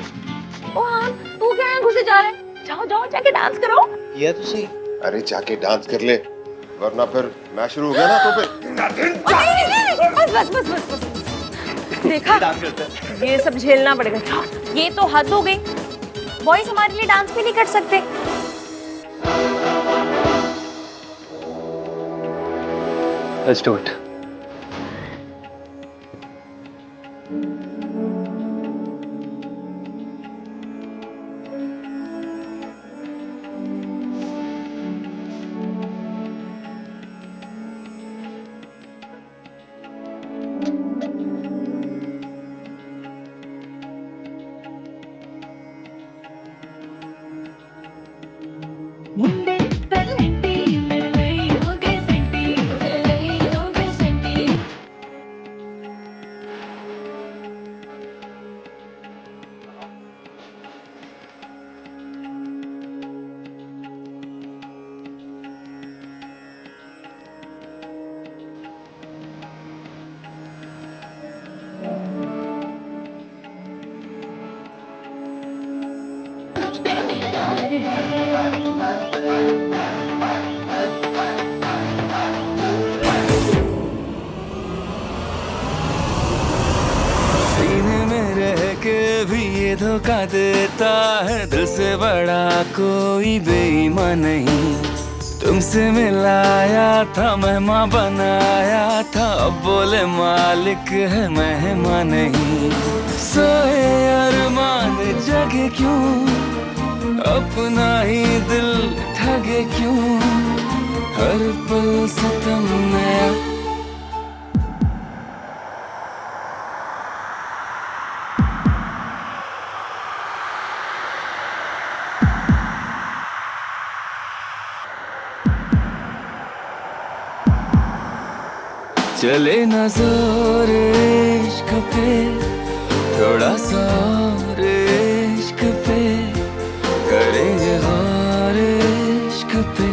ओ हाँ, तू क्या है घुसे जा रहे? जाओ जाओ जाके डांस करो। ये तो सही। अरे जाके डांस कर ले, वरना फिर मैच शुरू हो गया ना तो फिर। बस बस बस बस बस। देखा, ये सब झेलना पड़ेगा। ये तो हद हो गई। बॉयज हमारे लिए डांस भी नहीं कर सकते। Let's do it. सीने में रह के भी ये धोखा देता है, दिल से बड़ा कोई बेईमान नहीं। तुमसे मिलाया था, मेहमान बनाया था, अब बोले मालिक है मेहमान नहीं। सोए अरमान जगे क्यों, अपना ही दिल ठगे क्यों, हर पल सितम नया। चले ना जोर इश्क पे, थोड़ा सा और इश्क पे, करेंगे और इश्क पे,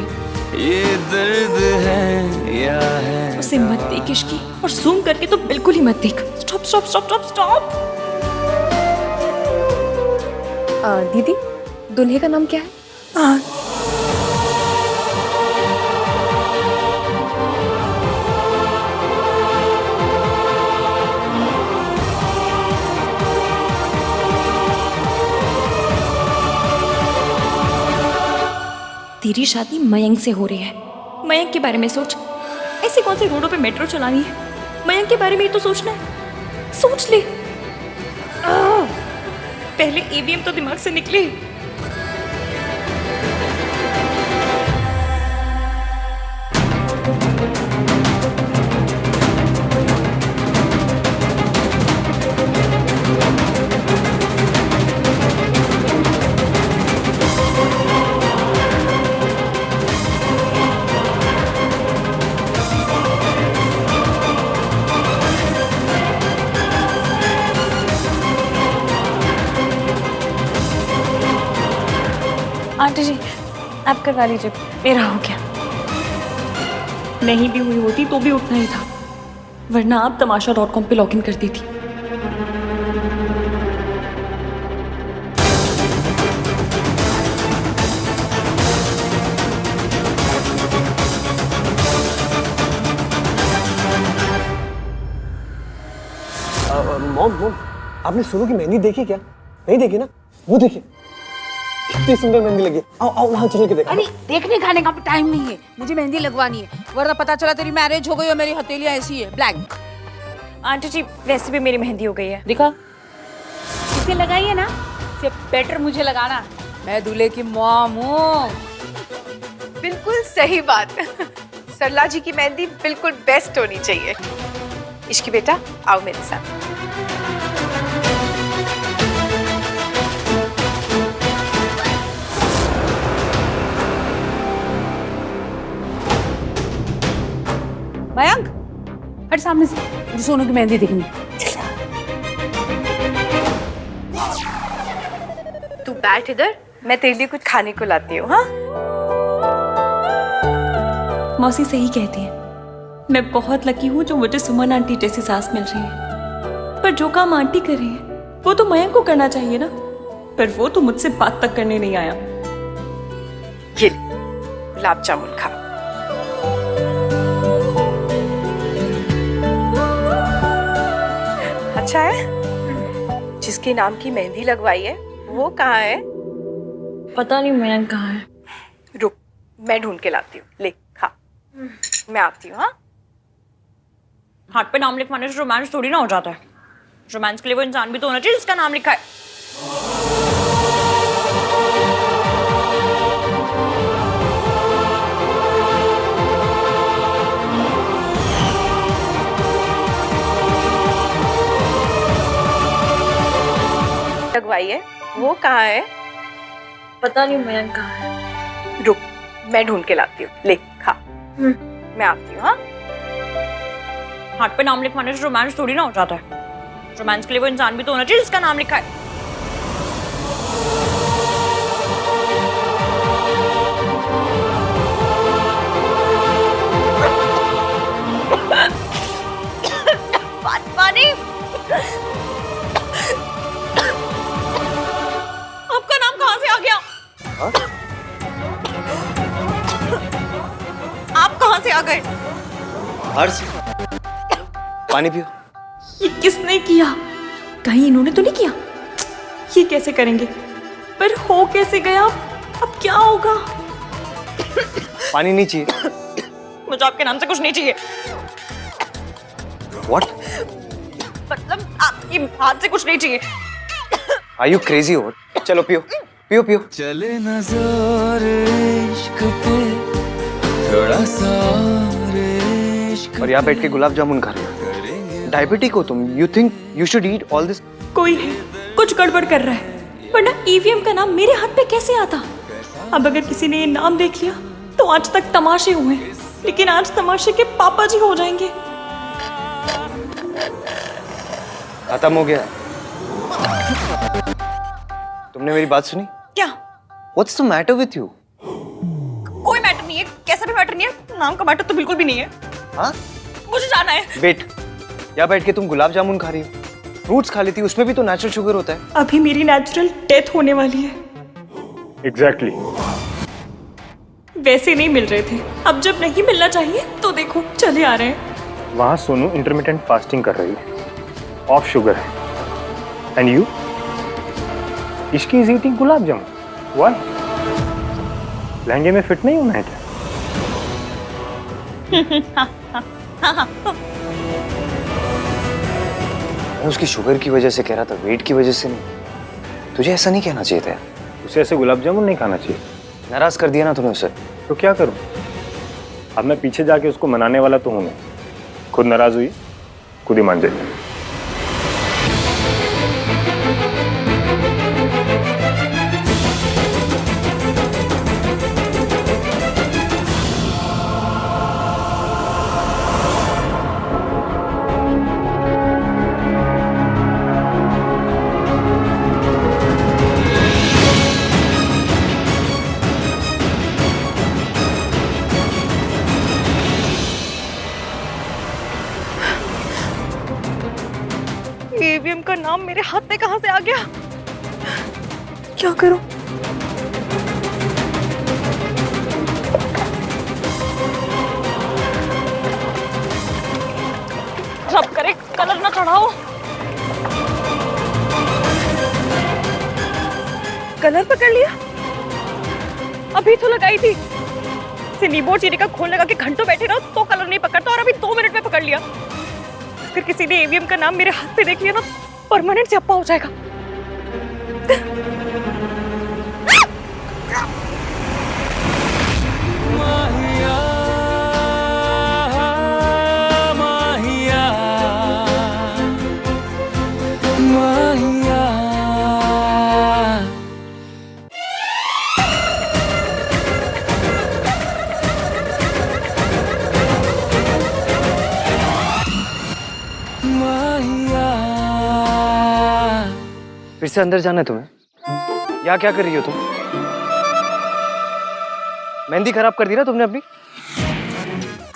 ये दर्द है या है। उसे मत देख इश्की, और जूम करके तो बिल्कुल ही मत देख। Stop stop stop stop stop. दीदी, दूल्हे का नाम क्या है? तेरी शादी मयंक से हो रही है। मयंक के बारे में सोच। ऐसे कौन से रोडों पे मेट्रो चलानी है? मयंक के बारे में ही तो सोचना है। सोच ले। पहले ईवीएम तो दिमाग से निकले। आंटी जी, आप करवा लीजिए, मेरा हो गया। नहीं भी हुई होती तो भी उठना ही था, वरना आप tamasha.com पे लॉगिन कर देती। मॉम आपने सोनू की मेहंदी देखी क्या? नहीं देखी ना? वो देखिए कितनी सुंदर मेहंदी लगी। आओ आओ वहाँ चल के देखो। अरे देखने खाने का टाइम नहीं है, मुझे मेहंदी लगवानी है, वरना पता चला तेरी मैरिज हो गई और मेरी हथेलियां ऐसी है ब्लैंक। आंटी जी, वैसे भी मेरी मेहंदी हो गई है। दिखा, इसे लगाइए ना, इससे बेटर मुझे लगाना। मैं दूल्हे की मॉम हूँ। बिल्कुल सही बात। सरला जी की मेहंदी बिल्कुल बेस्ट होनी चाहिए। इश्की बेटा, आओ मेरे साथ। मयंक, हट सामने से, मुझे सोनू की मेहंदी देखनी। तू बैठ इधर, मैं तेरे लिए कुछ खाने को लाती हूँ। हाँ, मौसी सही कहती है, मैं बहुत लकी हूँ जो मुझे सुमन आंटी जैसी सास मिल रही है। पर जो काम आंटी कर रही है वो तो मयंक को करना चाहिए ना, पर वो तो मुझसे बात तक करने नहीं आया। ये गुलाब जामुन खा। अच्छा है। जिसके नाम की मेहंदी लगवाई है वो कहाँ है? पता नहीं मयंक कहाँ है। रुक, मैं ढूंढ के लाती हूँ। ले खा, मैं आती हूँ। हाँ, हाथ पे नाम लिखवाने से रोमांस थोड़ी ना हो जाता है। रोमांस के लिए वो इंसान भी तो होना चाहिए जिसका नाम लिखा है। लगवाई है वो कहाँ है? पता नहीं मयंक कहाँ है। रुक, मैं ढूंढ के लाती हूँ। ले खा, मैं आती हूँ। हाँ, हाथ पे नाम लिखवाने से रोमांस थोड़ी ना हो जाता है। रोमांस के लिए वो इंसान भी तो होना चाहिए जिसका नाम लिखा है। पानी। आपका नाम कहाँ से आ गया? हाँ? आप कहाँ से आ गए? बाहर से। पानी पियो। ये किसने किया? कहीं इन्होंने तो नहीं किया? ये कैसे करेंगे? पर हो कैसे गया? अब क्या होगा? पानी नहीं चाहिए। मुझे आपके नाम से कुछ नहीं चाहिए। What? मतलब आपकी हाथ से कुछ नहीं चाहिए। Are you crazy हो? चलो पियो, पियो पियो। चले ना जोर इश्क पे थोड़ा सा और इश्क और यहाँ बैठ के गुलाब जामुन खा रहे हो। डायबिटिक हो तुम। You think you should eat all this? कोई कुछ गड़बड़ कर रहा है, वरना ईवीएम का नाम मेरे हाथ पे कैसे आता? अब अगर किसी ने ये नाम देख लिया तो आज तक तमाशे हुए, लेकिन आज तमाशे के पापा जी हो जाएंगे। खत्म हो गया। तुमने मेरी बात सुनी? क्या? What's the matter with you? कोई मैटर नहीं है, कैसा भी मैटर नहीं है। नाम का मैटर तो बिल्कुल भी नहीं है। हाँ? मुझे जाना है। वेट, यहाँ बैठ के तुम गुलाब जामुन खा रही हो। फ्रूट्स खा लेती, उसमें भी तो नेचुरल शुगर होता है। अभी मेरी नेचुरल डेथ होने वाली है। एग्जैक्टली। वैसे नहीं मिल रहे थे, अब जब नहीं मिलना चाहिए तो देखो चले आ रहे हैं। वहाँ सोनू इंटरमिटेंट फास्टिंग कर रही है, ऑफ शुगर है। And you? Ishki is eating gulab jamun. Why? लहंगे में फिट नहीं होना है क्या? मैं उसकी शुगर की वजह से कह रहा था, वेट की वजह से नहीं। तुझे ऐसा नहीं कहना चाहिए था। उसे ऐसे गुलाब जामुन नहीं खाना चाहिए। नाराज कर दिया ना तूने उसे। तो क्या करूं? अब मैं पीछे जाके उसको मनाने वाला तो हूं मैं। खुद नाराज हुई, खुद ही मान जाइए। ईवीएम का नाम मेरे हाथ में कहां से आ गया? क्या करूं? रब करे कलर ना चढ़ाओ। कलर पकड़ लिया? अभी तो लगाई थी। नींबू चीनी का खोल लगा के घंटों बैठे रहो तो कलर नहीं पकड़ता, और अभी 2 मिनट में पकड़ लिया। अगर किसी ने ईवीएम का नाम मेरे हाथ पे देख लिया ना, परमानेंट से अप्पा हो जाएगा। माहिया माहिया माहिया। फिर से अंदर जाना है तुम्हें? यहाँ क्या कर रही हो तुम? मेहंदी खराब कर दी ना तुमने अपनी।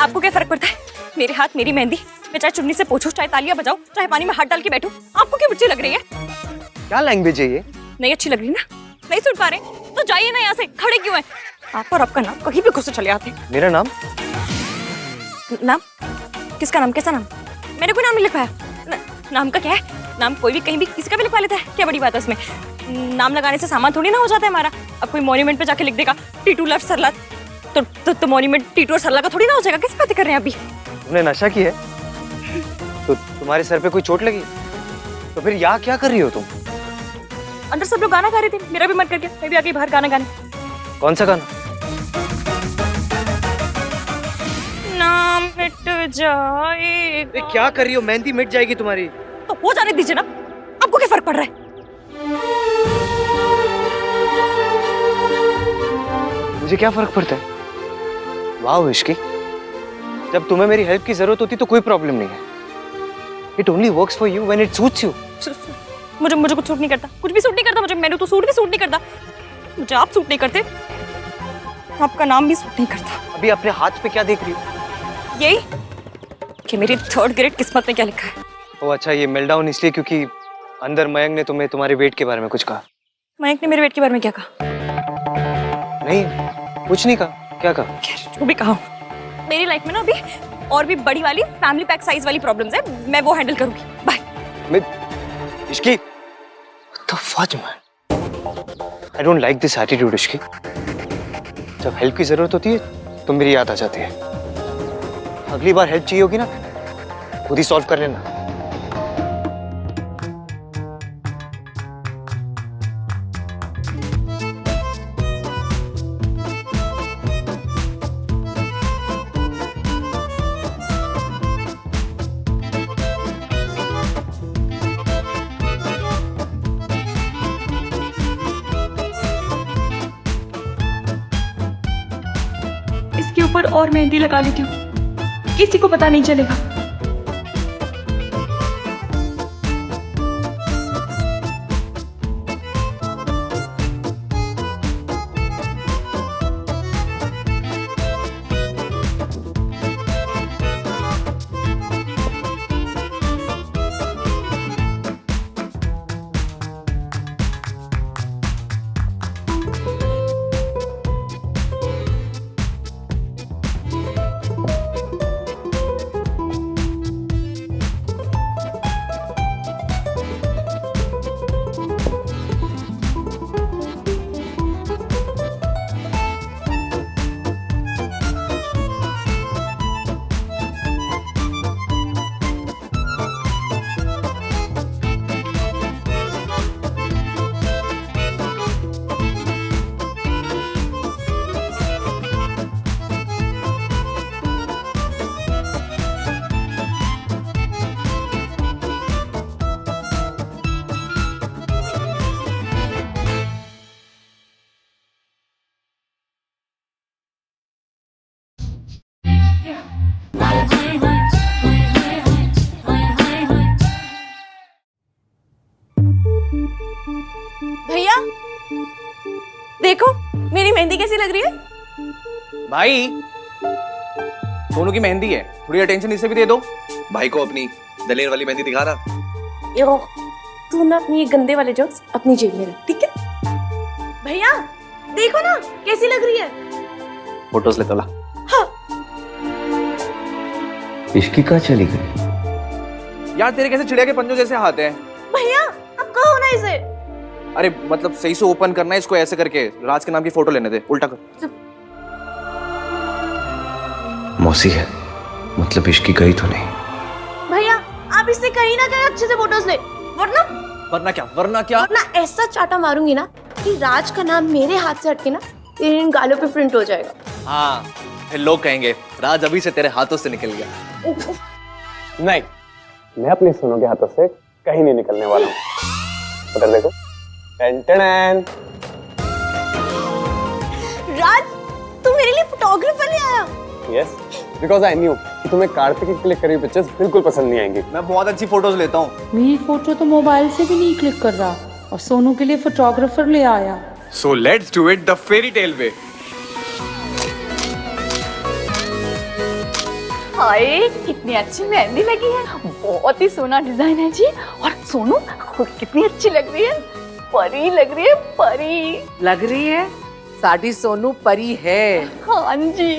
आपको क्या फर्क पड़ता है? मेरे हाथ मेरी मेहंदी, मैं चाहे चुन्नी से पोंछूं, चाहे तालियां बजाऊं, चाहे पानी में हाथ डाल के बैठूं, आपको क्यों अच्छी लग रही है? क्या लैंग्वेज है ये? नहीं अच्छी लग रही ना, नहीं सुन पा रहे तो जाइए ना यहाँ से, खड़े क्यों हैं? आप और आपका नाम कहीं भी घुस चले आते। मेरा नाम? नाम? किसका नाम? कैसा नाम? मैंने कोई नाम नहीं लिखवाया। नाम का क्या है? नाम कोई भी कहीं भी किसी का भी लिखवा लेता है, क्या बड़ी बात है उसमें? नाम लगाने से सामान थोड़ी ना हो जाता है हमारा। अब कोई मॉन्यूमेंट पे जाके लिख देगा टीटू लव सरला, तो मॉन्यूमेंट टीटू और सरला का थोड़ी ना हो जाएगा। किस बातें कर रहे हैं अभी? तुमने नशा किया है? तो तुम्हारे सर पे कोई चोट लगी? तो फिर यहाँ क्या कर रही हो तुम? अंदर सब लोग गाना गा रहे थे, मेरा भी मन कर गया, मैं भी आ गई बाहर गाना गाने। कौन सा गाना? नाम मिट जाएगा। क्या कर रही हो? मेहंदी मिट जाएगी तुम्हारी। तो हो जाने दीजिए ना, आपको क्या फर्क पड़ रहा है? मुझे क्या फर्क पड़ता है? वाह इश्की, जब तुम्हें मेरी हेल्प की जरूरत होती तो कोई प्रॉब्लम नहीं है। It only works for you when it suits you. मुझे कुछ सूट नहीं करता, कुछ भी सूट नहीं करता मुझे। मैंने तो सूट भी सूट नहीं करता मुझे। आप सूट नहीं करते, आपका नाम भी सूट नहीं करता। अभी अपने हाथ पे क्या देख रही हो? यही कि मेरी 3rd ग्रेड किस्मत में क्या लिखा है। ओ अच्छा, ये मेल्टडाउन इसलिए क्योंकि अंदर मयंक ने तुम्हें तुम्हारे वेट के बारे में कुछ कहा। मयंक ने मेरे वेट के बारे में क्या कहा? नहीं, कुछ नहीं कहा। क्या कहा? जो भी कहा, मेरी लाइफ में ना अभी और भी बड़ी वाली फैमिली पैक साइज वाली प्रॉब्लम्स है, मैं वो हैंडल करूंगी। Bye. Ishki, what the fudge man? I don't like this attitude Ishki. जब हेल्प की जरूरत होती है तो मेरी याद आ जाती है। अगली बार हेल्प चाहिए होगी ना, खुद ही सॉल्व कर लेना। इसके ऊपर और मेहंदी लगा लेती हूँ, किसी को पता नहीं चलेगा। भैया देखो मेरी मेहंदी कैसी लग रही है? भाई, सोनू की मेहंदी है, थोड़ी अटेंशन इसे भी दे दो। भाई को अपनी दलेर वाली मेहंदी दिखा रहा। यो, तू ना अपनी ये गंदे वाले जोक्स अपनी जेब में रख, ठीक है? भैया देखो ना कैसी लग रही है। फोटोज ले तला। हाँ। इश्की कहाँ चली गई? यार तेरे कैसे चिड़िया के पंजों जैसे हाथ हैं। भैया अब कहो ना इसे। अरे मतलब सही से ओपन करना है इसको, ऐसे करके राज के नाम की फोटो लेने दे, उल्टा कर। मौसी है, मतलब इश्की गई तो नहीं। भैया आप इससे कहीं ना कहीं अच्छे से फोटोज ले, वरना क्या? वरना ऐसा चाटा मारूंगी ना कि राज का नाम मेरे हाथ से हटके ना तेरे इन गालों पे प्रिंट हो जाएगा। हाँ, फिर लोग कहेंगे राज अभी से तेरे हाथों से निकल गया। नहीं, मैं अपने सोनू के हाथों से कहीं नहीं निकलने वाला हूँ। उधर देखो। टेन। राज तू मेरे लिए फोटोग्राफर ले आया? यस, बिकॉज आई न्यू कि तुम्हें कार्तिक की क्लिक करी पिक्चर्स बिल्कुल पसंद नहीं आएंगी। मैं बहुत अच्छी फोटोज लेता हूँ। मेरी फोटो तो मोबाइल से भी नहीं क्लिक कर रहा और सोनू के लिए फोटोग्राफर ले आया। So let's do it the fairy tale way. हाय कितनी अच्छी मेहंदी लगी है, बहुत ही सोना डिजाइन है जी। और सोनू खुद कितनी अच्छी लग रही है, परी लग रही है, परी लग रही है साड़ी सोनू परी है। हाँ जी।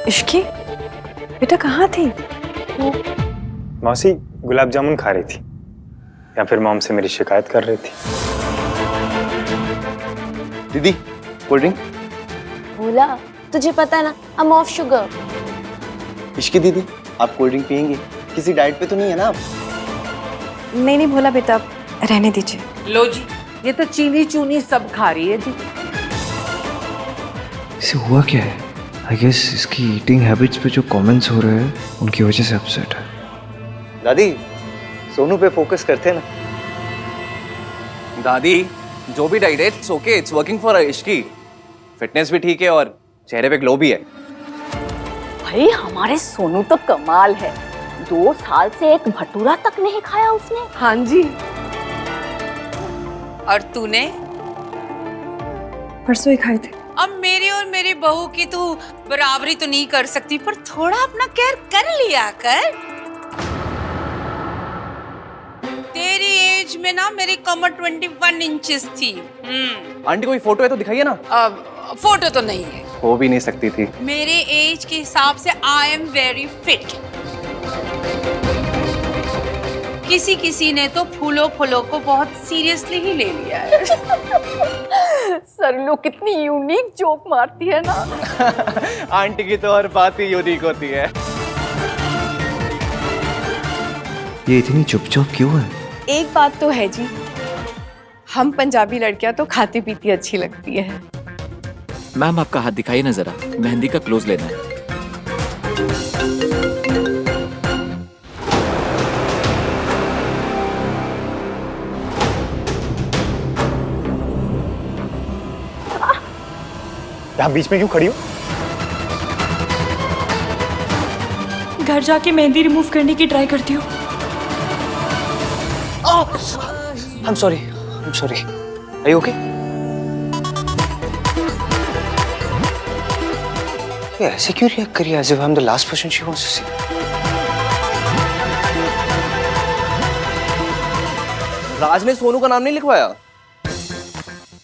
इश्की बेटा कहाँ थी? मौसी गुलाब जामुन खा रही थी या फिर मॉम से मेरी शिकायत कर रही थी। दीदी कोल्ड ड्रिंक। भोला तुझे पता ना, I'm off sugar। इश्की दीदी आप कोल्ड ड्रिंक पियेंगे? किसी डाइट पे तो नहीं है ना आप? नहीं नहीं भोला बेटा, रहने दीजिए। लो जी, ये तो चीनी चूनी सब खा रही है जी। इसे हुआ क्या है? आई गेस इसकी ईटिंग हैबिट्स पे जो कमेंट्स हो रहे हैं उनकी वजह से अपसेट है। दादी सोनू पे फोकस करते ना। दादी जो भी डाइट है it's okay, it's working for Ishki. Fitness भी ठीक है और चेहरे पे ग्लो भी है। भाई हमारे सोनू तो कमाल है, 2 साल से एक भटूरा तक नहीं खाया उसने। हाँ जी। और तूने? परसों ही खाए थे। अब मेरी और मेरी बहू की तू बराबरी तो नहीं कर सकती, पर थोड़ा अपना केयर कर लिया कर। तेरी एज में ना मेरी कमर 21 इंचेस थी। आंटी कोई फोटो है तो दिखाइए ना। फोटो तो नहीं है। हो भी नहीं सकती थी। मेरे एज के हिसाब से आई एम वेरी फिट। किसी किसी ने तो फूलों फूलों को बहुत सीरियसली ही ले लिया है। सरलू कितनी यूनिक जोक मारती है ना। आंटी की तो हर बात ही यूनिक होती है। ये इतनी चुपचाप क्यों है? एक बात तो है जी, हम पंजाबी लड़कियां तो खाती पीती अच्छी लगती है। मैम आपका हाथ दिखाइए ना जरा, मेहंदी का क्लोज लेना है। आप बीच में क्यों खड़ी हो? घर जाके मेहंदी रिमूव करने की ट्राई करती हूँ। I'm sorry. Are you okay? ये ऐसे क्यों रिएक्ट करी as if I'm the last person she wants to see? राज ने सोनू का नाम नहीं लिखवाया।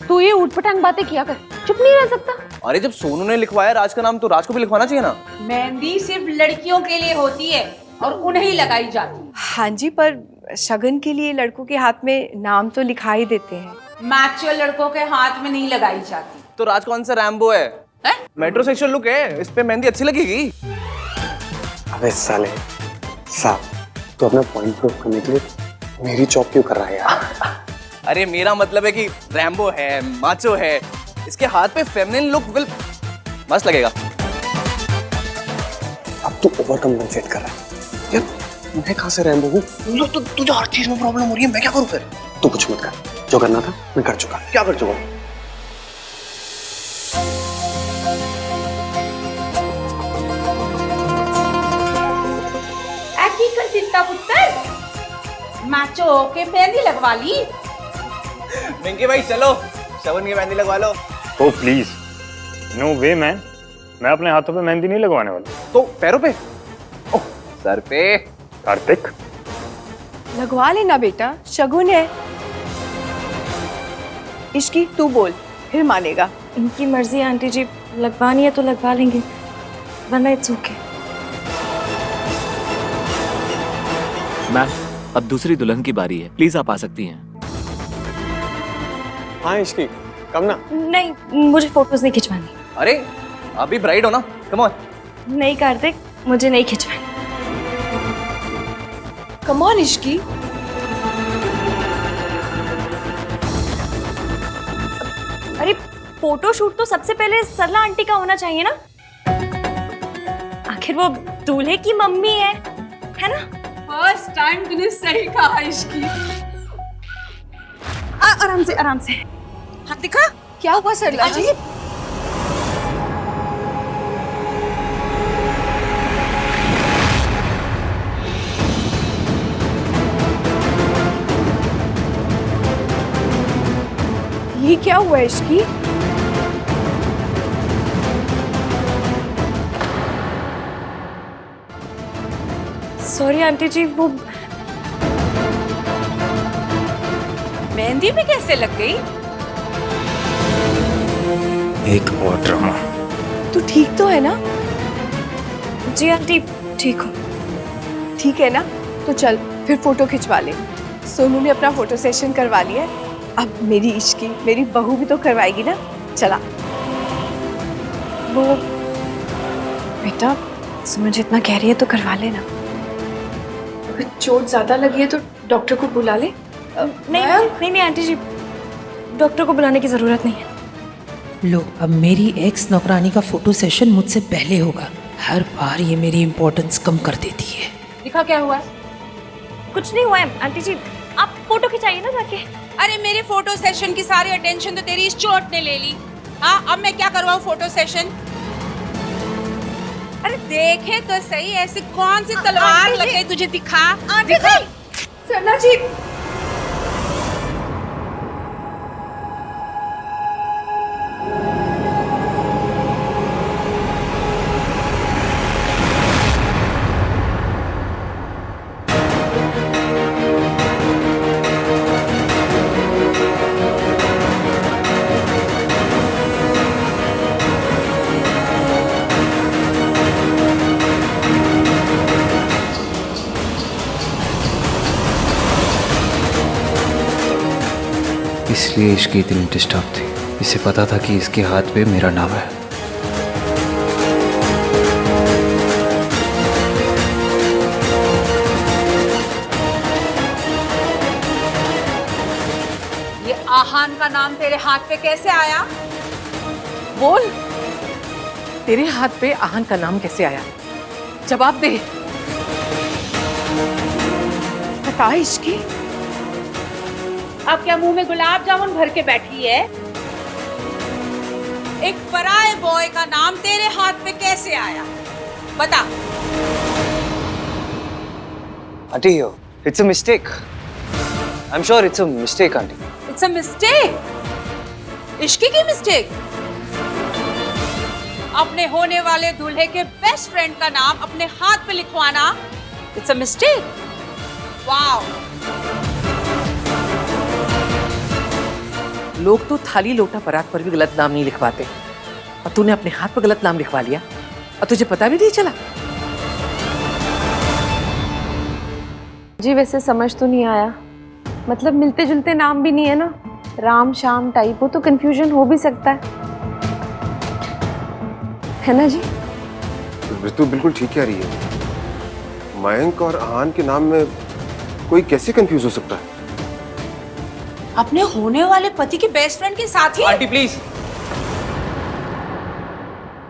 तू ये ऊटपटांग बातें किया कर, चुप नहीं रह सकता। अरे जब सोनू ने लिखवाया राज का नाम तो राज को भी लिखवाना चाहिए ना। मेहंदी सिर्फ लड़कियों के लिए होती है और उन्हें लगाई जाती है। हाँ जी, पर शगन के लिए लड़कों के हाथ में नाम तो लिखा ही देते हैं। मैच्योर लड़कों के हाथ में नहीं लगाई जाती। तो राज कौन सा रैम्बो है? मेट्रोसेक्सुअल लुक है, इस पे मेहंदी अच्छी लगेगी। अबे साले साहब, तो अपना पॉइंट प्रूव करने के लिए मेरी चॉप क्यों कर रहा है यार? अरे मेरा मतलब है कि रैम्बो है, माचो है, इसके हाथ पे फेमिनिन लुक विल मस्त लगेगा। अब तू ओवर कम्पेंसेट कर रहा है यार। मैं कहाँ से रैम्बो हूँ? तो तुझे हर चीज में प्रॉब्लम हो रही है, मैं क्या करूँ फिर? तू कुछ मत कर, जो करना था मैं कर चुका। क्या कर चुका? मैचो के मेहंदी लगवा ली। मिंकी भाई चलो शगुन की मेहंदी लगवा लो। ओ प्लीज, नो वे मैन, मैं अपने हाथों पे मेहंदी नहीं लगवाने वाला। तो पैरों पे? ओह सर पे। कार्तिक लगवा लेना बेटा, शगुन है। इश्की तू बोल, फिर मानेगा। इनकी मर्जी आंटी जी, लगवानी है तो लगवा लेंगे, वरना इट्स ओके। मैम अब दूसरी दुल्हन की बारी है, प्लीज आप आ सकती हैं। हाँ इश्की, कम ना। नहीं, मुझे फोटोज नहीं खिंचवानी। अरे आप भी ब्राइड हो ना, कम ऑन। नहीं कार्तिक, मुझे नहीं खिंचवानी। Come on Ishki. अरे फोटो शूट तो सबसे पहले सरला आंटी का होना चाहिए ना, आखिर वो दूल्हे की मम्मी है ना? फर्स्ट टाइम तूने सही कहा इश्की। आराम से आराम से। हाँ दिखा क्या हुआ सरला जी? क्या हुआ इश्की? सॉरी आंटी जी, वो मेहंदी भी कैसे लग गई? एक और ड्रामा। तू ठीक तो है ना? जी आंटी ठीक हूँ। ठीक है ना? तो चल फिर फोटो खिंचवा ले। सोनू ने अपना फोटो सेशन करवा लिया है, अब मेरी इश्की, मेरी बहू भी तो करवाएगी ना। चला। वो बेटा समझ इतना कह रही है तो करवा लेना। अगर चोट ज्यादा लगी है तो डॉक्टर को बुला ले। नहीं आंटी जी, डॉक्टर को बुलाने की जरूरत नहीं है। लो, अब मेरी एक्स नौकरानी का फोटो सेशन मुझसे पहले होगा। हर बार ये मेरी इम्पोर्टेंस कम कर देती है। दिखा क्या हुआ है? कुछ नहीं हुआ है आंटी जी, आप फोटो खिंचाइए ना जाके। अरे मेरे फोटो सेशन की सारी अटेंशन तो तेरी इस चोट ने ले ली। हाँ, अब मैं क्या करवाऊँ फोटो सेशन? अरे देखे तो सही, ऐसी कौन सी तलवार लग गई तुझे? दिखा दिखा। सरला जी, इसलिए इसकी इतनी डिस्टर्ब थी। इसे पता था कि इसके हाथ पे मेरा नाम है। ये आहान का नाम तेरे हाथ पे कैसे आया? बोल, तेरे हाथ पे आहान का नाम कैसे आया? जवाब दे। बता इश्की। अब क्या मुंह में गुलाब जामुन भर के बैठी है? एक पराये बॉय का नाम तेरे हाथ पे कैसे आया? बता। Aunty, it's a mistake. I'm sure it's a mistake, aunty. It's a mistake. Ishki की मिस्टेक? अपने होने वाले दूल्हे के बेस्ट फ्रेंड का नाम अपने हाथ पे लिखवाना It's a mistake. Wow. लोग तो थाली लोटा परात पर भी गलत नाम नहीं लिखवाते, और तूने अपने हाथ पर गलत नाम लिखवा लिया और तुझे पता भी नहीं चला। जी वैसे समझ तो नहीं आया, मतलब मिलते जुलते नाम भी नहीं है ना, राम शाम टाइप हो तो कंफ्यूजन हो भी सकता है ना जी? ऋतु बिल्कुल ठीक कह रही है। मयंक और आहान के नाम में कोई कैसे कंफ्यूज हो सकता है? अपने होने वाले पति के बेस्ट फ्रेंड के साथ ही? Aunty please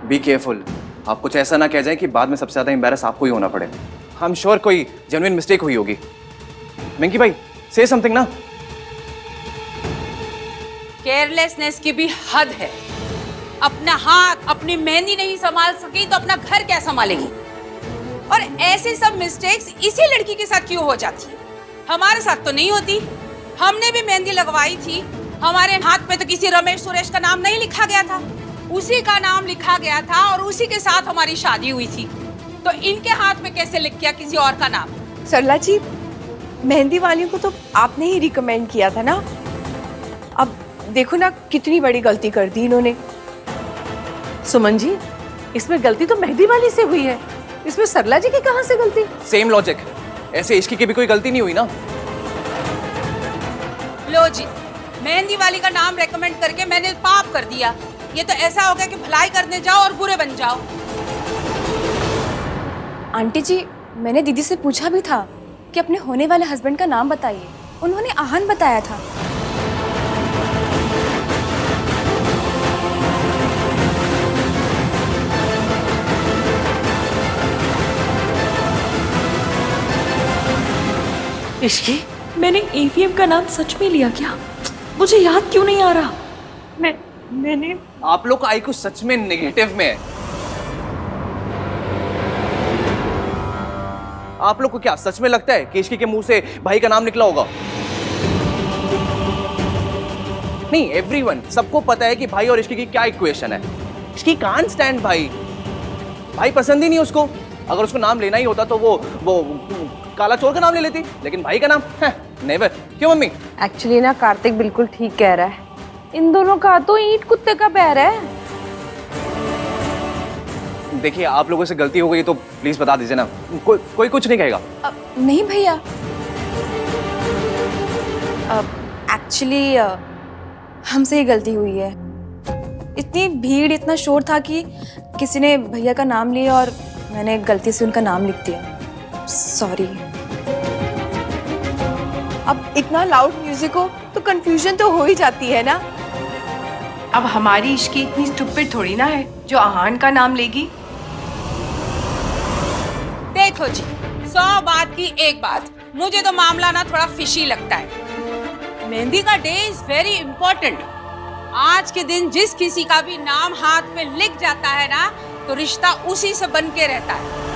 be careful. आप कुछ ऐसा ना कह जाए कि बाद में सबसे ज्यादा एम्बैरस आपको ही होना पड़े। आई एम श्योर कोई जेन्युइन मिस्टेक हुई होगी। मिंकी भाई से समथिंग ना। केयरलेसनेस की भी हद है। अपना हाथ, अपनी मेहंदी नहीं संभाल सकी तो अपना घर क्या संभालेगी? और ऐसे सब मिस्टेक्स इसी लड़की के साथ क्यों हो जाती है? हमारे साथ तो नहीं होती। हमने भी मेहंदी लगवाई थी, हमारे हाथ पे तो किसी रमेश सुरेश का नाम नहीं लिखा गया था, उसी का नाम लिखा गया था और उसी के साथ हमारी शादी हुई थी। तो इनके हाथ में कैसे लिख गया किसी और का नाम? सरला जी, मेहंदी वालियों को तो आपने ही रिकमेंड किया था ना। अब देखो ना कितनी बड़ी गलती कर दी इन्होंने। सुमन जी, इसमें गलती तो मेहंदी वाली से हुई है, इसमें सरला जी की कहां से गलती? Same logic. ऐसे इश्की की भी कोई गलती नहीं हुई ना। लो जी, मेहंदी वाली का नाम रेकमेंड करके मैंने पाप कर दिया। ये तो ऐसा हो गया कि भलाई करने जाओ और बुरे बन जाओ। आंटी जी, मैंने दीदी से पूछा भी था कि अपने होने वाले हस्बैंड का नाम बताइए, उन्होंने आहान बताया था। इश्की, मैंने एवीएम का नाम सच में लिया क्या? मुझे याद क्यों नहीं आ रहा? मैंने आप लोग का आईक्यू सच में नेगेटिव में है। आप लोग को क्या सच में लगता है कि इश्की के मुंह से भाई का नाम निकला होगा? नहीं, एवरीवन, सबको पता है कि भाई और इश्की की क्या इक्वेशन है। इश्की कांट स्टैंड भाई, भाई पसंद ही नहीं उसको। अगर उसको नाम लेना ही होता तो वो काला चोर का नाम ले लेती, लेकिन भाई का नाम नेवर। क्यों मम्मी? एक्चुअली ना कार्तिक बिल्कुल ठीक कह रहा है, इन दोनों का तो ईंट कुत्ते का पैर है। देखिए, आप लोगों से गलती हो गई तो प्लीज बता दीजिए ना, कोई कुछ नहीं कहेगा। नहीं भैया, एक्चुअली हमसे ही गलती हुई है। इतनी भीड़, इतना शोर था कि किसी ने भैया का नाम लिया और मैंने गलती से उनका नाम लिख दिया। सॉरी। अब इतना लाउड म्यूजिक हो तो कंफ्यूजन तो हो ही जाती है ना। अब हमारी इश्की इतनी स्टूपिड थोड़ी ना है जो आहान का नाम लेगी। देखो जी, 100 बात की एक बात, मुझे तो मामला ना थोड़ा फिशी लगता है। मेहंदी का डे इज वेरी इंपॉर्टेंट। आज के दिन जिस किसी का भी नाम हाथ में लिख जाता है ना, तो रिश्ता उसी से बन के रहता है।